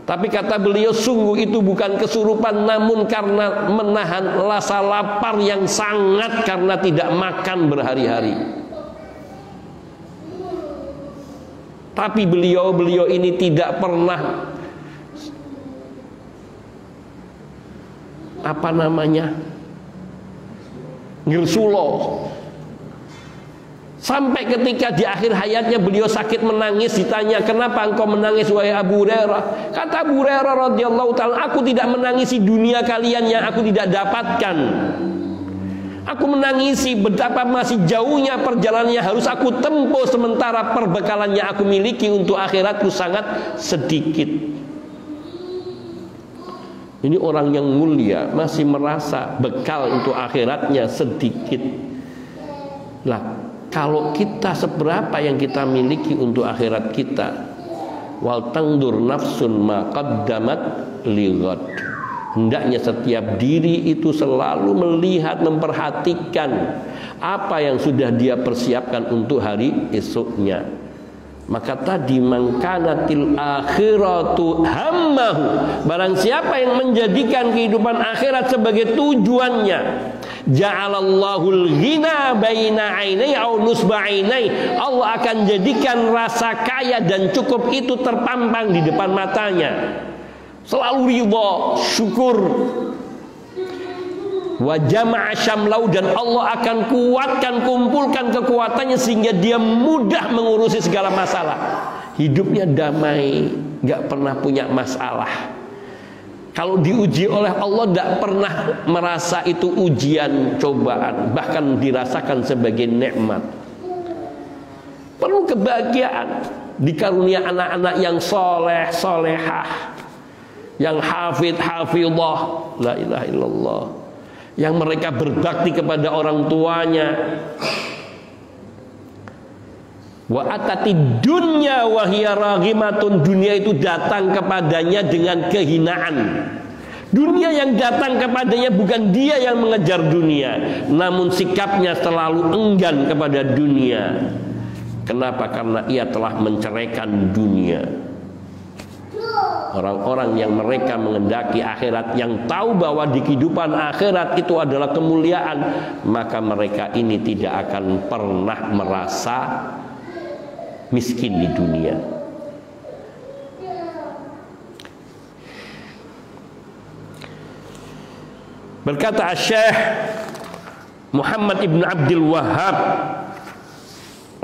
Tapi kata beliau, sungguh itu bukan kesurupan, namun karena menahan rasa lapar yang sangat karena tidak makan berhari-hari. Tapi beliau ini tidak pernah ngirsulo. Sampai ketika di akhir hayatnya beliau sakit menangis, ditanya, "Kenapa engkau menangis wahai Abu Hurairah?" Kata Abu Hurairah radhiyallahu ta'ala, "Aku tidak menangisi dunia kalian yang aku tidak dapatkan. Aku menangisi betapa masih jauhnya perjalanannya harus aku tempuh, sementara perbekalan yang aku miliki untuk akhiratku sangat sedikit." Ini orang yang mulia masih merasa bekal untuk akhiratnya sedikit. Lah, kalau kita seberapa yang kita miliki untuk akhirat kita? Wal tangdur nafsun ma qaddamat lighad. Hendaknya setiap diri itu selalu melihat, memperhatikan apa yang sudah dia persiapkan untuk hari esoknya. Maka tadi mangkanatil akhiratu hammahu, barang siapa yang menjadikan kehidupan akhirat sebagai tujuannya, ja'alallahul ghina baina ainai au nusba ainai, Allah akan jadikan rasa kaya dan cukup itu terpampang di depan matanya. Selalu ridha, syukur. Wa jama'a syamlau, dan Allah akan kuatkan, kumpulkan kekuatannya sehingga dia mudah mengurusi segala masalah. Hidupnya damai, gak pernah punya masalah. Kalau diuji oleh Allah tidak pernah merasa itu ujian, cobaan, bahkan dirasakan sebagai nikmat. Perlu kebahagiaan, dikarunia anak-anak yang soleh, solehah, yang hafid, hafidhah, la ilaha illallah, yang mereka berbakti kepada orang tuanya. Wa atati dunya wa hiya raghimatun, dunia itu datang kepadanya dengan kehinaan. Dunia yang datang kepadanya bukan dia yang mengejar dunia, namun sikapnya selalu enggan kepada dunia. Kenapa? Karena ia telah menceraikan dunia. Orang-orang yang mereka mengendaki akhirat, yang tahu bahwa di kehidupan akhirat itu adalah kemuliaan, maka mereka ini tidak akan pernah merasa miskin di dunia. Berkata Syekh Muhammad ibn Abdul Wahhab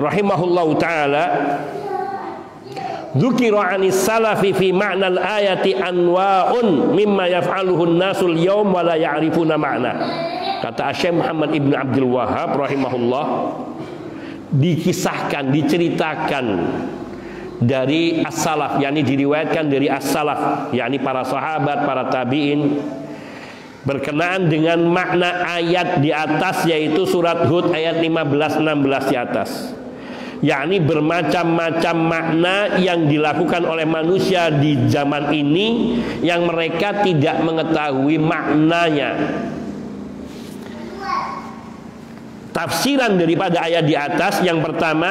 rahimahullahu ta'ala, dzukira 'anis salafi fi ma'nal ayati anwa'un mimma yaf'aluhu an-nasul yawm wa la ya'rifuna ma'na. Kata Syekh Muhammad ibn Abdul Wahhab rahimahullah, dikisahkan, diceritakan dari as-salaf, yakni diriwayatkan dari as-salaf, yakni para sahabat, para tabi'in, berkenaan dengan makna ayat di atas, yaitu surat Hud ayat 15-16 di atas. Yakni bermacam-macam makna yang dilakukan oleh manusia di zaman ini yang mereka tidak mengetahui maknanya. Tafsiran daripada ayat di atas yang pertama,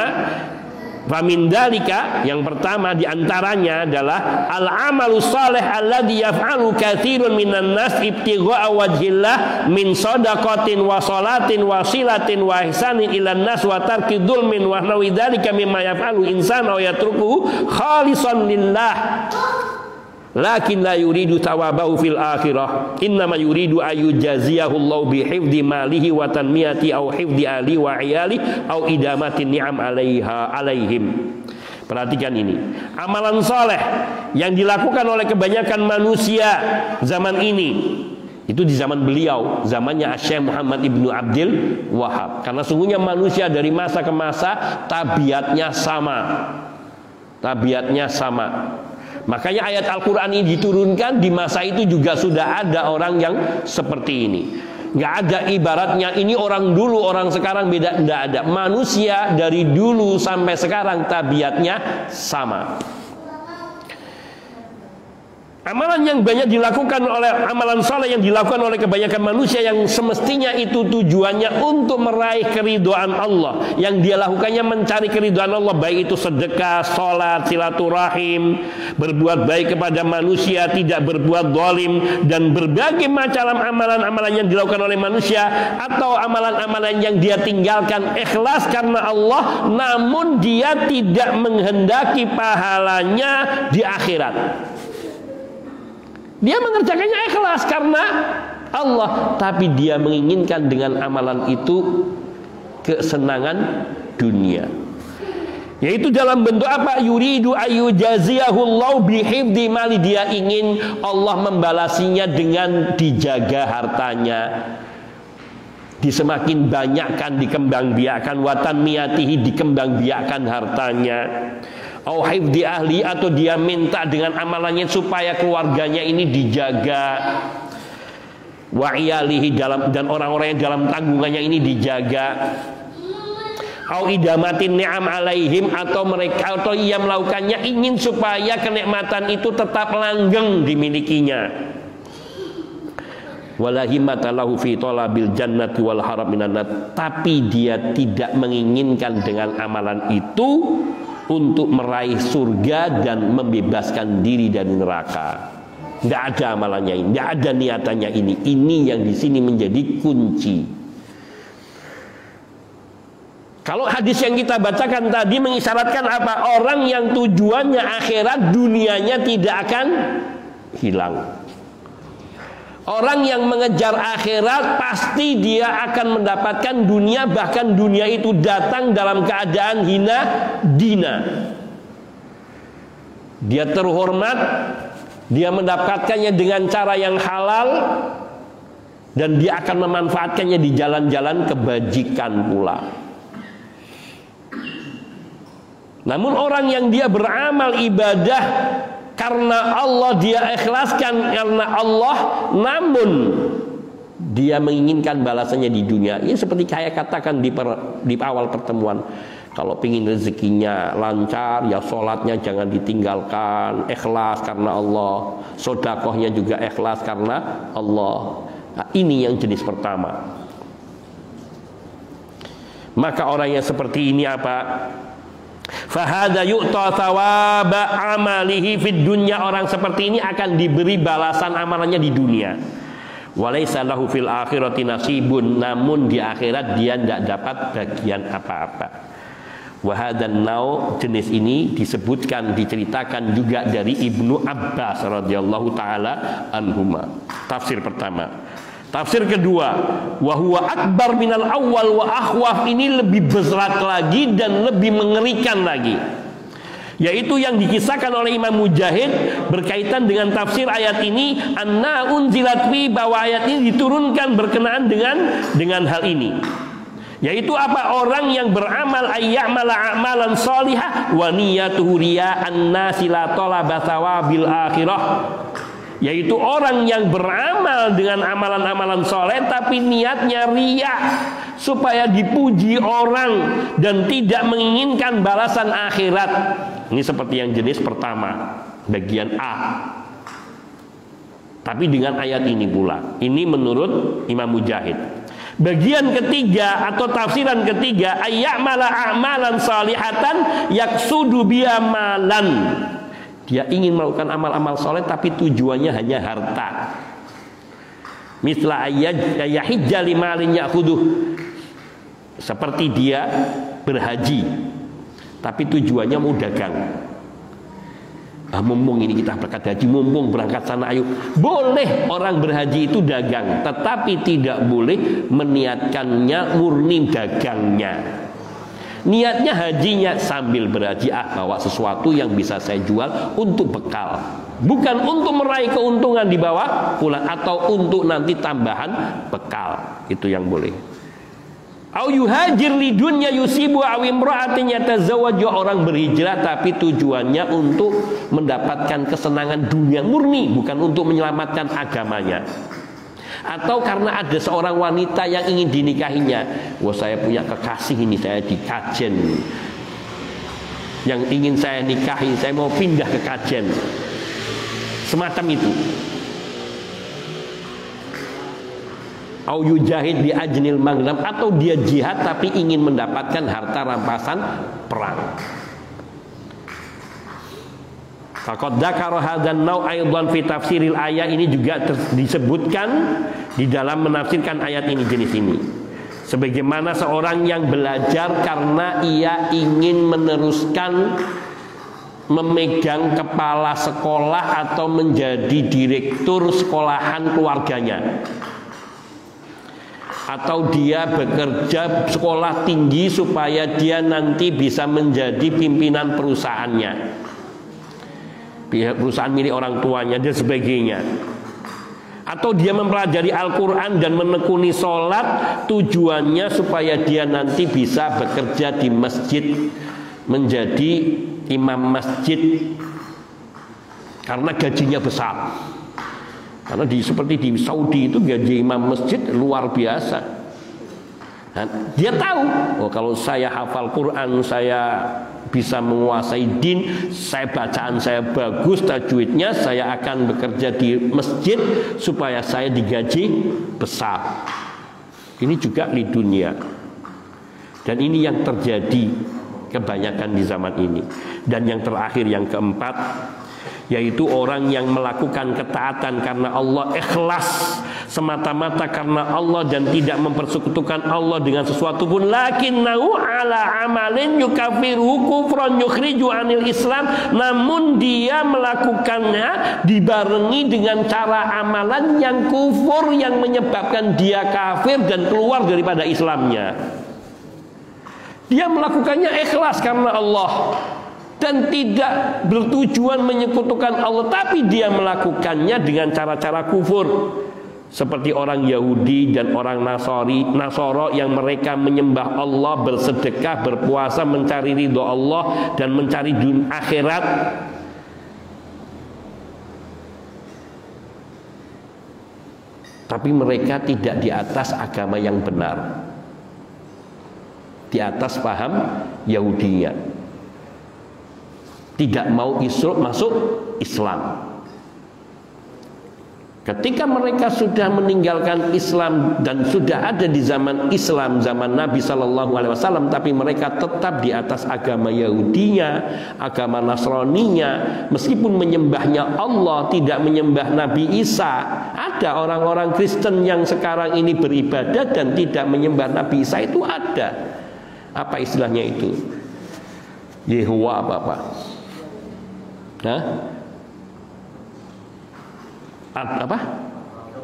famindalika, yang pertama diantaranya adalah al-amalu salih alladhi yaf'alu katsirun minan nas ibtigha'a wajhillah min shadaqatin wa salatin wa silatin wa ihsanin ilan nas wa tarki dzulmin wa nawi dzalika mimma yaf'alu insanu wa yatruku khalisan lillah lakin la yuridu thawabahu fil akhirah innama yuridu ayyujaziyahu Allah bi hifdzi malihi wa tanmiyati au hifdzi ali wa iyali au idamati ni'am alaihim. Perhatikan ini, amalan soleh yang dilakukan oleh kebanyakan manusia zaman ini, itu di zaman beliau, zamannya Syekh Muhammad ibnu Abdul Wahhab. Karena sungguhnya manusia dari masa ke masa tabiatnya sama, tabiatnya sama. Makanya ayat Al-Quran ini diturunkan di masa itu juga sudah ada orang yang seperti ini. Nggak ada ibaratnya ini orang dulu, orang sekarang beda. Nggak ada. Manusia dari dulu sampai sekarang tabiatnya sama. Amalan yang banyak dilakukan oleh, amalan saleh yang dilakukan oleh kebanyakan manusia yang semestinya itu tujuannya untuk meraih keridhaan Allah, yang dia lakukannya mencari keridhaan Allah, baik itu sedekah, sholat, silaturahim, berbuat baik kepada manusia, tidak berbuat zalim, dan berbagai macam amalan-amalan yang dilakukan oleh manusia, atau amalan-amalan yang dia tinggalkan ikhlas karena Allah, namun dia tidak menghendaki pahalanya di akhirat. Dia mengerjakannya ikhlas karena Allah, tapi dia menginginkan dengan amalan itu kesenangan dunia. Yaitu dalam bentuk apa? Yuridu ayyujaziyahullahu bihifdzi mali, dia ingin Allah membalasinya dengan dijaga hartanya, disemakin banyakkan, dikembangbiakkan, watan miyatihi, dikembangbiakkan hartanya. Au hifdzi ahli, atau dia minta dengan amalannya supaya keluarganya ini dijaga, wa iyalihi, dan orang-orang yang dalam tanggungannya ini dijaga. Au idamatin ni'am alaihim, atau mereka, atau ia melakukannya ingin supaya kenikmatan itu tetap langgeng dimilikinya. wala himmata lahu fi talabil jannati wal harab minan nar, tapi dia tidak menginginkan dengan amalan itu untuk meraih surga dan membebaskan diri dari neraka. Tidak ada amalannya ini, tidak ada niatannya ini. Ini yang di sini menjadi kunci. Kalau hadis yang kita bacakan tadi mengisyaratkan apa? Orang yang tujuannya akhirat, dunianya tidak akan hilang. Orang yang mengejar akhirat pasti dia akan mendapatkan dunia, bahkan dunia itu datang dalam keadaan hina dina. Dia terhormat, dia mendapatkannya dengan cara yang halal, dan dia akan memanfaatkannya di jalan-jalan kebajikan pula. Namun orang yang dia beramal ibadah karena Allah, dia ikhlaskan karena Allah, namun dia menginginkan balasannya di dunia. Ini seperti saya katakan di awal pertemuan. Kalau ingin rezekinya lancar, ya sholatnya jangan ditinggalkan, ikhlas karena Allah. Sodakohnya juga ikhlas karena Allah. Nah, ini yang jenis pertama. Maka orang yang seperti ini apa? Fahada yu'ta thawaba amalihi fid dunya, orang seperti ini akan diberi balasan amalannya di dunia. Walaysa lahu fil akhirati nasibun, namun di akhirat dia tidak dapat bagian apa-apa. Wahadan nau, jenis ini disebutkan, diceritakan juga dari Ibnu Abbas radhiyallahu taala anhuma. Tafsir pertama. Tafsir kedua, wa huwa akbar minal awal wa akhwaf, ini lebih berat lagi dan lebih mengerikan lagi, yaitu yang dikisahkan oleh Imam Mujahid berkaitan dengan tafsir ayat ini, anna unzilat fi, bahwa ayat ini diturunkan berkenaan dengan hal ini, yaitu apa? Orang yang beramal ayyamala amalan sholihah wa niyatuhu riya'an nasi la talaba thawabil akhirah, yaitu orang yang beramal dengan amalan-amalan soleh tapi niatnya riya supaya dipuji orang dan tidak menginginkan balasan akhirat. Ini seperti yang jenis pertama, bagian A. Tapi dengan ayat ini pula. Ini menurut Imam Mujahid. Bagian ketiga atau tafsiran ketiga, ayyamala a'malan salihatan yaksudu biya malan. Dia ingin melakukan amal-amal soleh tapi tujuannya hanya harta. Misla ayahijja limalin ya'khuduh, seperti dia berhaji tapi tujuannya mau dagang. Mumpung ini kita berangkat haji, mumpung berangkat sana, ayo. Boleh orang berhaji itu dagang, tetapi tidak boleh meniatkannya murni dagangnya. Niatnya hajinya sambil berhaji, bawa sesuatu yang bisa saya jual untuk bekal, bukan untuk meraih keuntungan di bawah pulang atau untuk nanti tambahan bekal. Itu yang boleh. Au yuhajir lidunya yusibu aw imra'atin yatazawwaju, orang berhijrah tapi tujuannya untuk mendapatkan kesenangan dunia murni, bukan untuk menyelamatkan agamanya. Atau karena ada seorang wanita yang ingin dinikahinya. Wah, saya punya kekasih ini, saya di Kajen, yang ingin saya nikahi, saya mau pindah ke Kajen. Semacam itu. Au yujahid bi ajnil maghnam, atau dia jihad tapi ingin mendapatkan harta rampasan perang. Faqad dzakara hadzal nau' aidan fi tafsiril ayat, ini juga disebutkan di dalam menafsirkan ayat ini, jenis ini. Sebagaimana seorang yang belajar karena ia ingin meneruskan memegang kepala sekolah atau menjadi direktur sekolahan keluarganya, atau dia bekerja sekolah tinggi supaya dia nanti bisa menjadi pimpinan perusahaannya, perusahaan milik orang tuanya dan sebagainya. Atau dia mempelajari Al-Quran dan menekuni sholat, tujuannya supaya dia nanti bisa bekerja di masjid, menjadi imam masjid, karena gajinya besar. Karena seperti di Saudi itu gaji imam masjid luar biasa. Nah, dia tahu, oh kalau saya hafal Quran, saya bisa menguasai din, saya bacaan saya bagus, tajwidnya, saya akan bekerja di masjid supaya saya digaji besar. Ini juga di dunia. Dan ini yang terjadi kebanyakan di zaman ini. Dan yang terakhir, yang keempat, yaitu orang yang melakukan ketaatan karena Allah, ikhlas semata-mata karena Allah dan tidak mempersekutukan Allah dengan sesuatu pun, lakinnahu ala amalin yukaffiruhu kufran yukhriju anil Islam, namun dia melakukannya dibarengi dengan cara amalan yang kufur, yang menyebabkan dia kafir dan keluar daripada Islamnya. Dia melakukannya ikhlas karena Allah dan tidak bertujuan menyekutukan Allah, tapi dia melakukannya dengan cara-cara kufur, seperti orang Yahudi dan orang Nasoro yang mereka menyembah Allah, bersedekah, berpuasa, mencari ridho Allah dan mencari dunia akhirat. Tapi mereka tidak di atas agama yang benar, di atas paham Yahudinya, tidak mau masuk Islam. Ketika mereka sudah meninggalkan Islam dan sudah ada di zaman Islam, zaman Nabi SAW, tapi mereka tetap di atas agama Yahudinya, agama Nasraninya, meskipun menyembahnya Allah, tidak menyembah Nabi Isa. Ada orang-orang Kristen yang sekarang ini beribadah dan tidak menyembah Nabi Isa, itu ada. Apa istilahnya itu? Yehuwa apa? Hah? Apa?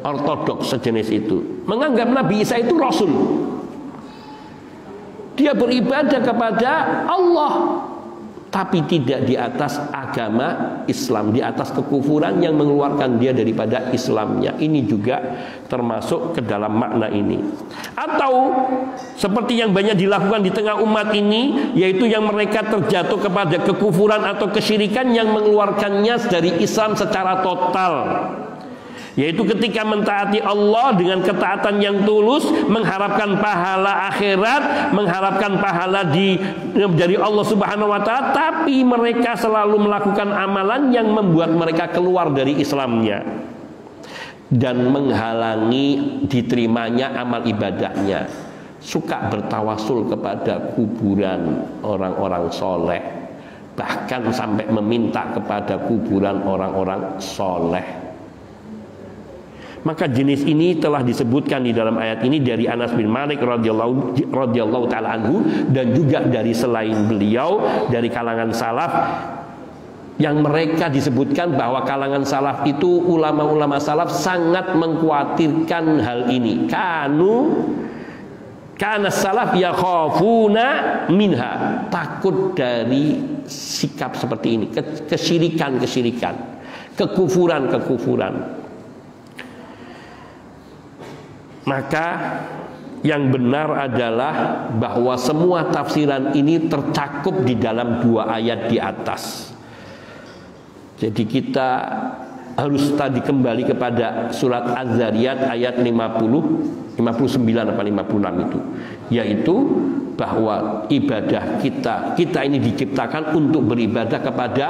Ortodoks sejenis itu, menganggap Nabi Isa itu Rasul. Dia beribadah kepada Allah, tapi tidak di atas agama Islam, di atas kekufuran yang mengeluarkan dia daripada Islamnya. Ini juga termasuk ke dalam makna ini. Atau seperti yang banyak dilakukan di tengah umat ini, yaitu yang mereka terjatuh kepada kekufuran atau kesyirikan yang mengeluarkannya dari Islam secara total, yaitu ketika mentaati Allah dengan ketaatan yang tulus, mengharapkan pahala akhirat, mengharapkan pahala dari Allah Subhanahu wa Ta'ala, tapi mereka selalu melakukan amalan yang membuat mereka keluar dari Islamnya dan menghalangi diterimanya amal ibadahnya. Suka bertawasul kepada kuburan orang-orang soleh, bahkan sampai meminta kepada kuburan orang-orang soleh. Maka jenis ini telah disebutkan di dalam ayat ini dari Anas bin Malik radhiyallahu taala anhu, dan juga dari selain beliau dari kalangan salaf, yang mereka disebutkan bahwa kalangan salaf itu, ulama-ulama salaf sangat mengkhawatirkan hal ini. Karena salaf yakhafuna minha, takut dari sikap seperti ini, kesyirikan, kekufuran. Maka yang benar adalah bahwa semua tafsiran ini tercakup di dalam dua ayat di atas. Jadi kita harus tadi kembali kepada surat Az-Zariyat ayat 59 apa 56 itu, yaitu bahwa ibadah kita ini diciptakan untuk beribadah kepada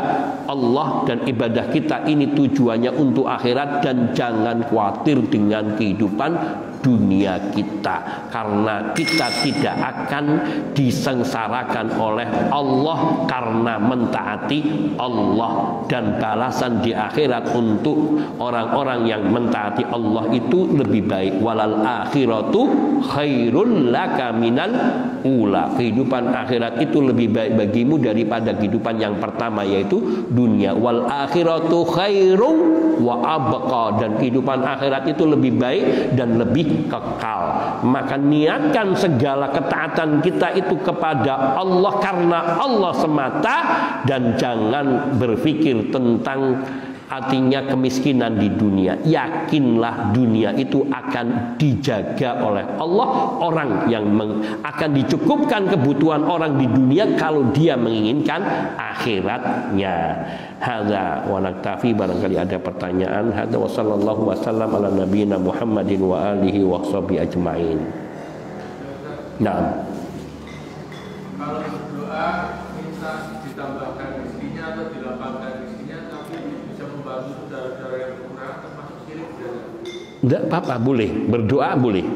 Allah, dan ibadah kita ini tujuannya untuk akhirat, dan jangan khawatir dengan kehidupan dunia kita, karena kita tidak akan disengsarakan oleh Allah karena mentaati Allah, dan balasan di akhirat untuk orang-orang yang mentaati Allah itu lebih baik. Walal akhiratu khairul laka minal ula, kehidupan akhirat itu lebih baik bagimu daripada kehidupan yang pertama, yaitu dunia. Wal akhiratu khairum wa abqa, dan kehidupan akhirat itu lebih baik dan lebih kekal. Maka niatkan segala ketaatan kita itu kepada Allah karena Allah semata, dan jangan berpikir tentang artinya kemiskinan di dunia. Yakinlah dunia itu akan dijaga oleh Allah. Orang yang akan dicukupkan kebutuhan orang di dunia kalau dia menginginkan akhiratnya. Hadza wa naktafi, barangkali ada pertanyaan. Hadza wa sallallahu wasallam ala nabiyina Muhammadin wa alihi wa sahbihi ajmain. Nah, kalau berdoa minta ditambahkan rezekinya atau dilapangkan rezekinya, tapi bisa membantu saudara-saudara yang kekurangan, termasuk syirik tidak? Tidak apa-apa, boleh berdoa, boleh.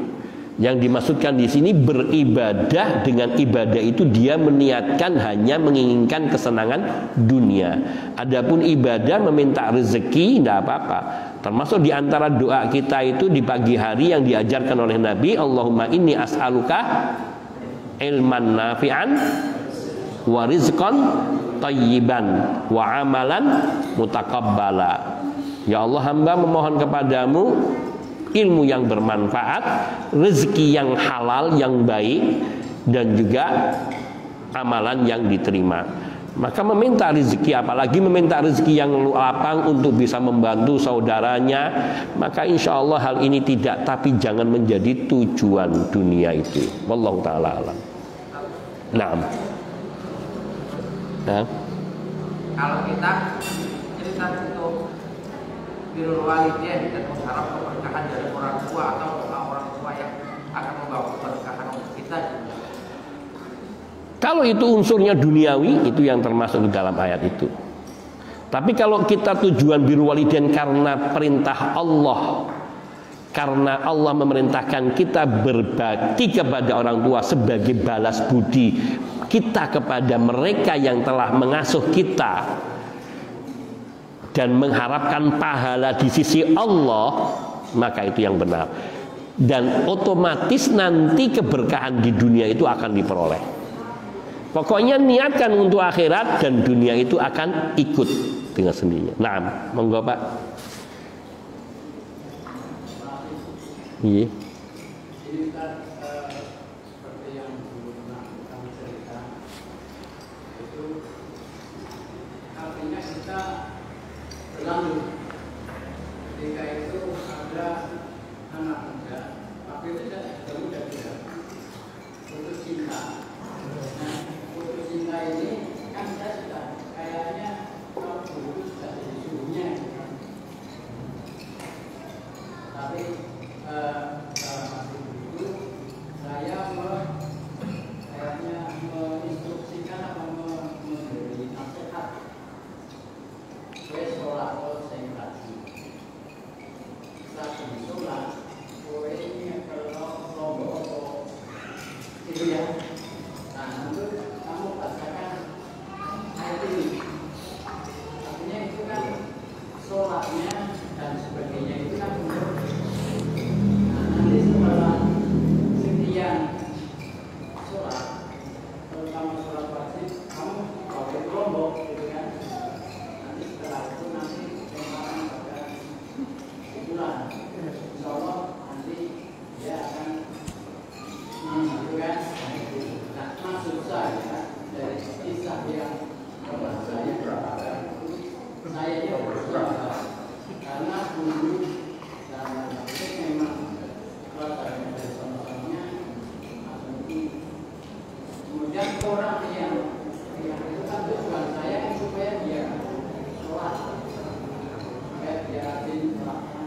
Yang dimaksudkan di sini beribadah, dengan ibadah itu dia meniatkan hanya menginginkan kesenangan dunia. Adapun ibadah meminta rezeki tidak apa-apa. Termasuk di antara doa kita itu di pagi hari yang diajarkan oleh Nabi, Allahumma inni as'aluka ilman nafi'an wa rizqan thayyiban wa amalan mutaqabbala. Ya Allah, hamba memohon kepadamu ilmu yang bermanfaat, rezeki yang halal, yang baik, dan juga amalan yang diterima. Maka meminta rezeki, apalagi meminta rezeki yang lapang untuk bisa membantu saudaranya, maka insya Allah hal ini tidak, tapi jangan menjadi tujuan dunia itu. Wallahu ta'ala alam. Nah, kalau kita cerita untuk birrul walidain dan mengharap keberkahan dari orang tua atau orang tua yang akan membawa keberkahan untuk kita, kalau itu unsurnya duniawi, itu yang termasuk di dalam ayat itu. Tapi kalau kita tujuan birrul walidain karena perintah Allah, karena Allah memerintahkan kita berbakti kepada orang tua sebagai balas budi kita kepada mereka yang telah mengasuh kita dan mengharapkan pahala di sisi Allah, maka itu yang benar. Dan otomatis nanti keberkahan di dunia itu akan diperoleh. Pokoknya niatkan untuk akhirat dan dunia itu akan ikut dengan sendirinya. Nah, monggo Pak. Iya. Ini kan seperti yang dulu pernah kami cerita, itu artinya kita berlalu ketika itu ada anak muda, tapi itu sudah muda juga putus cinta. Nah, putus cinta ini kan saya sudah kayaknya kalau dulu sudah jadi suhunya, tapi masih dulu saya kayaknya menginstruksikan atau memberi nasihat gue sholat sing tadi saat sholat gue ini kalau lombok itu ya, nah nanti kamu bacakan ayat ini, artinya itu kan sholatnya dan sebagainya itu kan untuk nanti setelah sekian sholat, terutama sholat wajib, kamu pakai kelompok gitu kan. Nanti setelah itu nanti kemarin pada bulan, insya Allah nanti dia akan menunjukkan. Nah, maksud saya dari kisah yang saya ini bersalah karena dulu dalam memang kemudian orang yang itu kan tujuan saya supaya dia sholat, supaya dia rajin melakukan.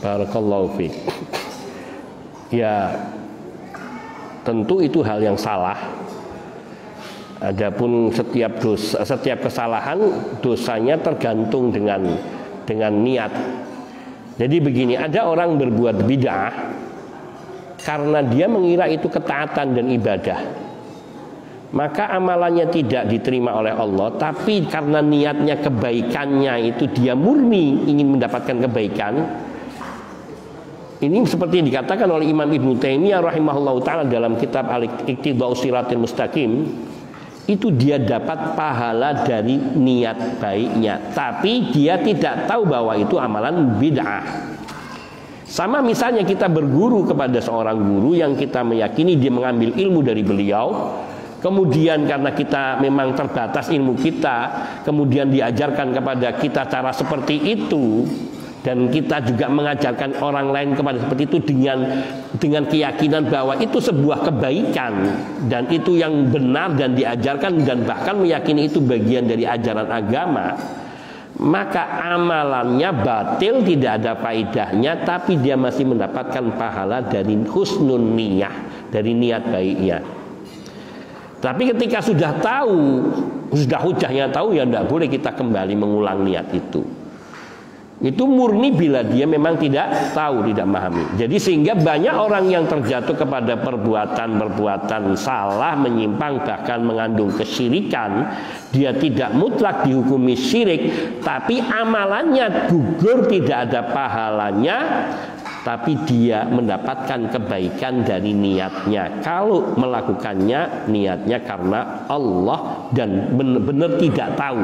Barakallahu fiik. Ya, tentu itu hal yang salah. Adapun setiap kesalahan dosanya tergantung dengan niat. Jadi begini, ada orang berbuat bid'ah karena dia mengira itu ketaatan dan ibadah, maka amalannya tidak diterima oleh Allah. Tapi karena niatnya kebaikannya itu dia murni ingin mendapatkan kebaikan. Ini seperti yang dikatakan oleh Imam Ibnu Taimiyah rahimahullahu ta'ala dalam kitab Al-Iqtida'us Shiratal Mustaqim. Itu dia dapat pahala dari niat baiknya, tapi dia tidak tahu bahwa itu amalan bid'ah. Sama misalnya kita berguru kepada seorang guru yang kita meyakini dia mengambil ilmu dari beliau, kemudian karena kita memang terbatas ilmu kita, kemudian diajarkan kepada kita cara seperti itu, dan kita juga mengajarkan orang lain kepada seperti itu dengan keyakinan bahwa itu sebuah kebaikan dan itu yang benar dan diajarkan dan bahkan meyakini itu bagian dari ajaran agama, maka amalannya batil, tidak ada faedahnya, tapi dia masih mendapatkan pahala dari husnun niyah, dari niat baiknya. Tapi ketika sudah tahu, sudah hujahnya tahu, ya tidak boleh kita kembali mengulang niat itu. Itu murni bila dia memang tidak tahu, tidak memahami. Jadi sehingga banyak orang yang terjatuh kepada perbuatan-perbuatan salah, menyimpang, bahkan mengandung kesyirikan. Dia tidak mutlak dihukumi syirik, tapi amalannya gugur, tidak ada pahalanya, tapi dia mendapatkan kebaikan dari niatnya. Kalau melakukannya niatnya karena Allah dan benar-benar tidak tahu.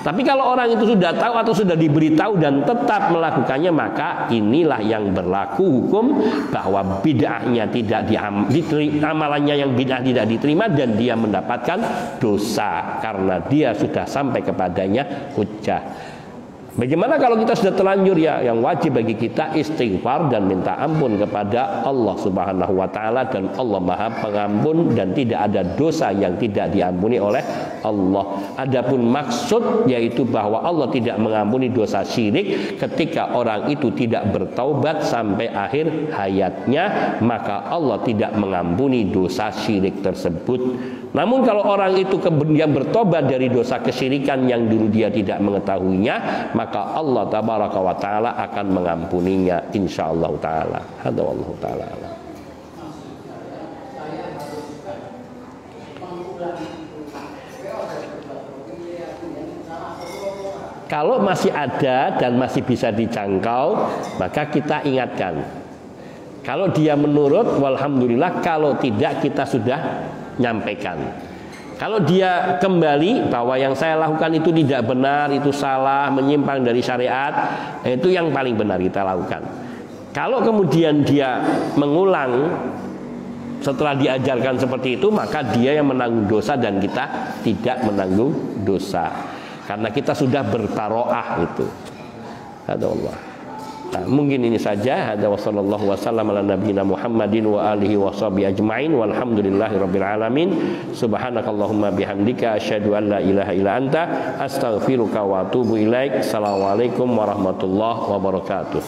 Tapi kalau orang itu sudah tahu atau sudah diberitahu dan tetap melakukannya, maka inilah yang berlaku hukum bahwa bid'ahnya tidak diterima, amalannya yang bid'ah tidak diterima, dan dia mendapatkan dosa karena dia sudah sampai kepadanya hujjah. Bagaimana kalau kita sudah terlanjur, ya yang wajib bagi kita istighfar dan minta ampun kepada Allah Subhanahu wa taala, dan Allah Maha Pengampun dan tidak ada dosa yang tidak diampuni oleh Allah. Adapun maksud yaitu bahwa Allah tidak mengampuni dosa syirik ketika orang itu tidak bertaubat sampai akhir hayatnya, maka Allah tidak mengampuni dosa syirik tersebut. Namun kalau orang itu kemudian bertobat dari dosa kesyirikan yang dulu dia tidak mengetahuinya, maka Allah tabaraka wa taala akan mengampuninya insyaallah taala. Hadza wallahu taala. Kalau masih ada dan masih bisa dijangkau, maka kita ingatkan. Kalau dia menurut, walhamdulillah. Kalau tidak, kita sudah nyampaikan. Kalau dia kembali bahwa yang saya lakukan itu tidak benar, itu salah, menyimpang dari syariat, itu yang paling benar kita lakukan. Kalau kemudian dia mengulang setelah diajarkan seperti itu, maka dia yang menanggung dosa dan kita tidak menanggung dosa, karena kita sudah berbaroah itu. Allah. Nah, mungkin ini saja. Hadza wa sallallahu wasallam ala nabiyina Muhammadin wa alihi washabihi ajmain walhamdulillahirabbil alamin. Subhanakallahumma bihamdika asyhadu an la ilaha illa anta astaghfiruka wa atubu ilaik. Assalamualaikum warahmatullahi wabarakatuh.